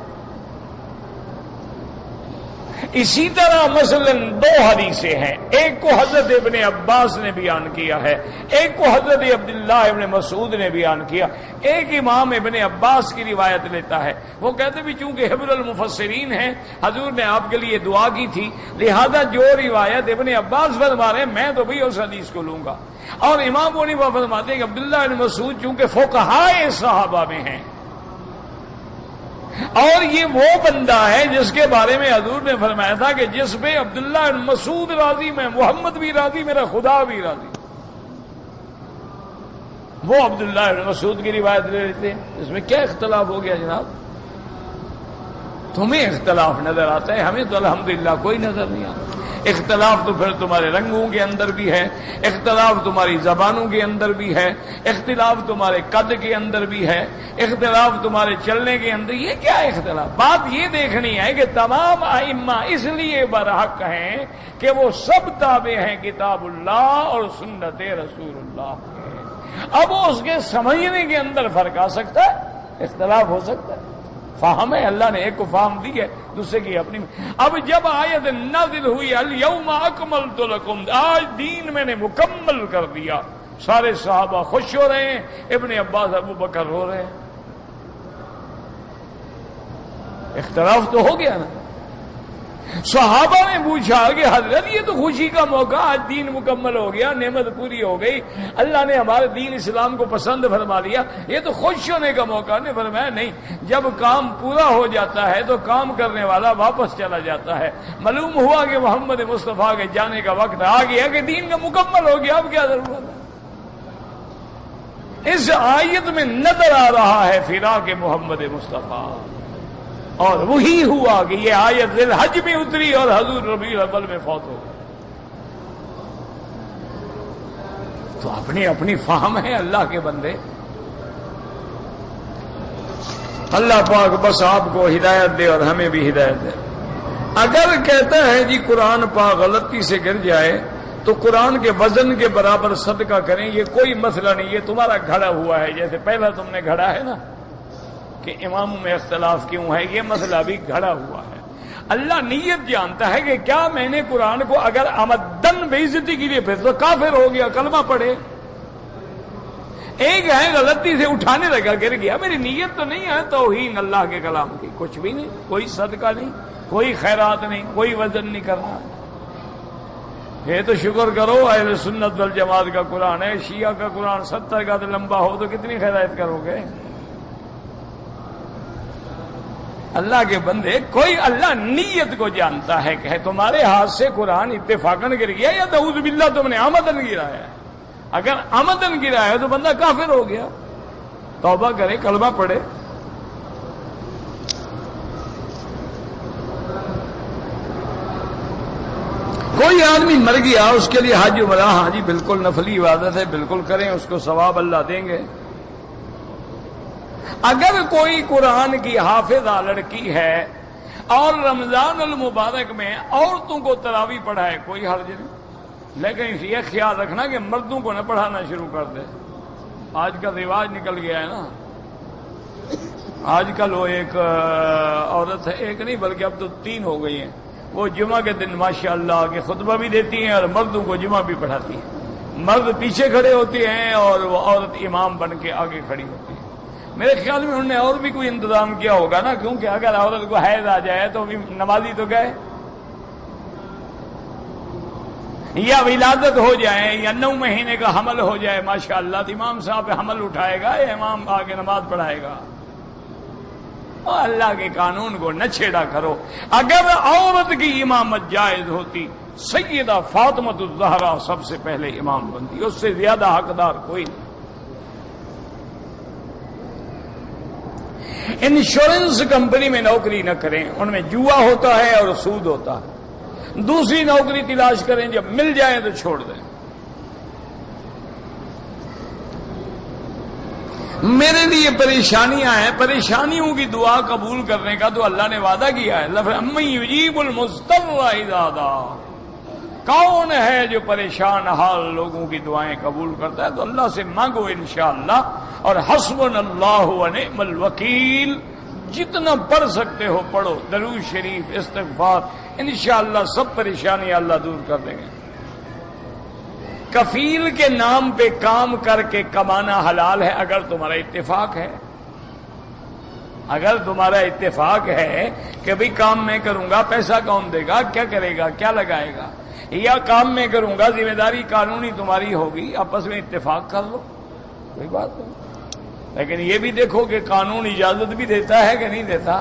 اسی طرح مثلا 2 حدیثیں ہیں، ایک کو حضرت ابن عباس نے بیان کیا ہے، ایک کو حضرت عبداللہ ابن مسعود نے بیان کیا، ایک امام ابن عباس کی روایت لیتا ہے، وہ کہتے بھی چونکہ حبر المفسرین ہیں، حضور نے آپ کے لیے دعا کی تھی، لہذا جو روایت ابن عباس فرما رہے ہیں میں تو بھی اس حدیث کو لوں گا، اور امام ابو حنیفہ فرماتے ہیں کہ عبداللہ ابن مسعود چونکہ فقہائے صحابہ میں ہیں، اور یہ وہ بندہ ہے جس کے بارے میں حضور نے فرمایا تھا کہ جس پہ عبداللہ بن مسعود راضی، میں محمد بھی راضی، میرا خدا بھی راضی، وہ عبداللہ بن مسعود کی روایت لے لیتے ہیں۔ اس میں کیا اختلاف ہو گیا جناب؟ تمہیں اختلاف نظر آتا ہے، ہمیں تو الحمدللہ کوئی نظر نہیں آتا۔ اختلاف تو پھر تمہارے رنگوں کے اندر بھی ہے، اختلاف تمہاری زبانوں کے اندر بھی ہے، اختلاف تمہارے قد کے اندر بھی ہے، اختلاف تمہارے چلنے کے اندر. یہ کیا اختلاف؟ بات یہ دیکھنی ہے کہ تمام ائمہ اس لیے برحق ہیں کہ وہ سب تابع ہیں کتاب اللہ اور سنت رسول اللہ کے. اب اس کے سمجھنے کے اندر فرق آ سکتا ہے، اختلاف ہو سکتا ہے. فہم ہے، اللہ نے ایک کو فہم دی ہے، دوسرے کی اپنی. اب جب آیت نازل ہوئی الیوم اکملت لکم، آج دین میں نے مکمل کر دیا، سارے صحابہ خوش ہو رہے ہیں، ابن عباس ابو بکر رو رہے ہیں. اختلاف تو ہو گیا نا. صحابہ نے پوچھا کہ حضرت یہ تو خوشی کا موقع، آج دین مکمل ہو گیا، نعمت پوری ہو گئی، اللہ نے ہمارے دین اسلام کو پسند فرما لیا، یہ تو خوش ہونے کا موقع. نے فرمایا نہیں، جب کام پورا ہو جاتا ہے تو کام کرنے والا واپس چلا جاتا ہے. معلوم ہوا کہ محمد مصطفیٰ کے جانے کا وقت آ گیا کہ دین کا مکمل ہو گیا، اب کیا ضرورت ہے. اس آیت میں نظر آ رہا ہے فراق محمد مصطفیٰ، اور وہی ہوا کہ یہ آیت ذی الحج میں اتری اور حضور ربیع الاول میں فوت ہو گئے. تو اپنی اپنی فہم ہے اللہ کے بندے. اللہ پاک بس آپ کو ہدایت دے اور ہمیں بھی ہدایت دے. اگر کہتا ہے جی قرآن پاک غلطی سے گر جائے تو قرآن کے وزن کے برابر صدقہ کریں، یہ کوئی مسئلہ نہیں، یہ تمہارا گھڑا ہوا ہے. جیسے پہلا تم نے گھڑا ہے نا کہ اماموں میں اختلاف کیوں ہے، یہ مسئلہ بھی گھڑا ہوا ہے. اللہ نیت جانتا ہے کہ کیا میں نے قرآن کو اگر آمدن بے عزتی کے لیے پھر تو کافر ہو گیا، کلمہ پڑھے. ایک ہے غلطی سے اٹھانے لگا گر گیا، میری نیت تو نہیں ہے توہین اللہ کے کلام کی، کچھ بھی نہیں، کوئی صدقہ نہیں، کوئی خیرات نہیں، کوئی وزن نہیں کرنا. یہ تو شکر کرو اہل سنت والجماعت کا قرآن ہے. شیعہ کا قرآن 70 کا لمبا ہو تو کتنی خیرات کرو گے. اللہ کے بندے، کوئی اللہ نیت کو جانتا ہے کہ تمہارے ہاتھ سے قرآن اتفاقاً گر گیا یا نعوذ باللہ تم نے آمدن گرایا. اگر آمدن گرایا تو بندہ کافر ہو گیا، توبہ کرے، کلمہ پڑھے. کوئی آدمی مر گیا، اس کے لیے حج عمرہ، ہاں جی بالکل نفلی عبادت ہے، بالکل کریں، اس کو ثواب اللہ دیں گے. اگر کوئی قرآن کی حافظہ لڑکی ہے اور رمضان المبارک میں عورتوں کو تراویح پڑھائے، کوئی حرج نہیں، لیکن یہ خیال رکھنا کہ مردوں کو نہ پڑھانا شروع کر دے. آج کل رواج نکل گیا ہے نا. آج کل وہ ایک عورت ہے، ایک نہیں بلکہ اب تو 3 ہو گئی ہیں، وہ جمعہ کے دن ماشاءاللہ کے خطبہ بھی دیتی ہیں اور مردوں کو جمعہ بھی پڑھاتی ہیں. مرد پیچھے کھڑے ہوتے ہیں اور وہ عورت امام بن کے آگے کھڑی ہوتی ہے. میرے خیال میں انہوں نے اور بھی کوئی انتظام کیا ہوگا نا، کیونکہ اگر عورت کو حیض آ جائے تو بھی نمازی تو گئے، یا ولادت ہو جائے یا 9 مہینے کا حمل ہو جائے ماشاءاللہ، تو امام صاحب حمل اٹھائے گا یا امام آگے نماز پڑھائے گا. اور اللہ کے قانون کو نہ چھیڑا کرو. اگر عورت کی امامت جائز ہوتی، سیدہ فاطمہ الزہرا سب سے پہلے امام بنتی، اس سے زیادہ حقدار کوئی نہیں. انشورنس کمپنی میں نوکری نہ کریں، ان میں جوا ہوتا ہے اور سود ہوتا ہے. دوسری نوکری تلاش کریں، جب مل جائے تو چھوڑ دیں. میرے لیے پریشانیاں ہیں، پریشانیوں کی دعا قبول کرنے کا تو اللہ نے وعدہ کیا ہے. اَمَّن يُجِيبُ الْمُضْطَرَّ إِذَا دَعَاهُ، کون ہے جو پریشان حال لوگوں کی دعائیں قبول کرتا ہے؟ تو اللہ سے مانگو انشاءاللہ. اور حسبنا اللہ ونعم الوکیل، جتنا پڑھ سکتے ہو پڑھو، درود شریف، استغفار، انشاءاللہ سب پریشانیاں اللہ دور کر دیں گے. کفیل کے نام پہ کام کر کے کمانا حلال ہے اگر تمہارا اتفاق ہے. اگر تمہارا اتفاق ہے کہ بھئی کام میں کروں گا، پیسہ کون دے گا، کیا کرے گا، کیا لگائے گا، یا کام میں کروں گا، ذمہ داری قانونی تمہاری ہوگی، آپس میں اتفاق کر لو، کوئی بات نہیں. لیکن یہ بھی دیکھو کہ قانون اجازت بھی دیتا ہے کہ نہیں دیتا.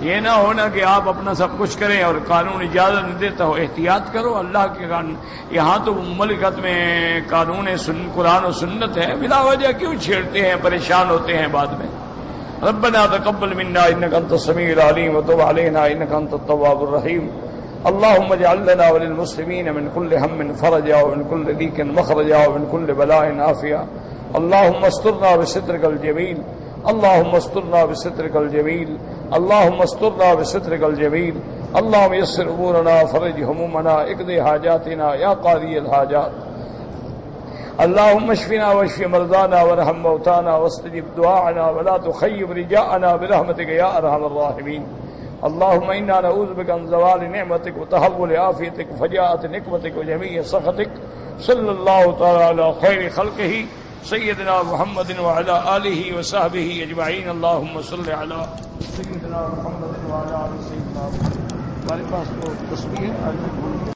یہ نہ ہونا کہ آپ اپنا سب کچھ کریں اور قانون اجازت نہیں دیتا ہو. احتیاط کرو اللہ کے قانون. یہاں تو مملکت میں قانون قرآن و سنت ہے، بلا وجہ کیوں چھیڑتے ہیں، پریشان ہوتے ہیں بعد میں. ربنا تقبل منا انك انت السميع العليم وتب علينا انك انت التواب الرحيم. اللهم اجعل لنا وللمسلمين من كل هم فرجا ومن كل ضيق مخرجا ومن كل بلاء عافيا. اللهم استرنا بسترك الجميل، اللهم استرنا بسترك الجميل، اللهم استرنا بسترك الجميل. اللهم يسر امورنا فرج همومنا اقض حاجاتنا يا قاضي الحاجات. اللهم اشفنا واشف مرضانا وارحم موتانا واستجب دعاءنا ولا تخيب رجاءنا برحمتك يا ارحم الراحمين. اللهم انا نعوذ بك من زوال نعمتك وتحول عافيتك وفجاءة نقمتك وجميع سخطك. صلی اللہ تعالی علی خیر خلقہ سیدنا محمد وعلی آلہ وصحبہ اجمعین. اللہم صلی علی سیدنا محمد وعلی آل سیدنا محمد. ہمارے پاس تو تسبیح ہے.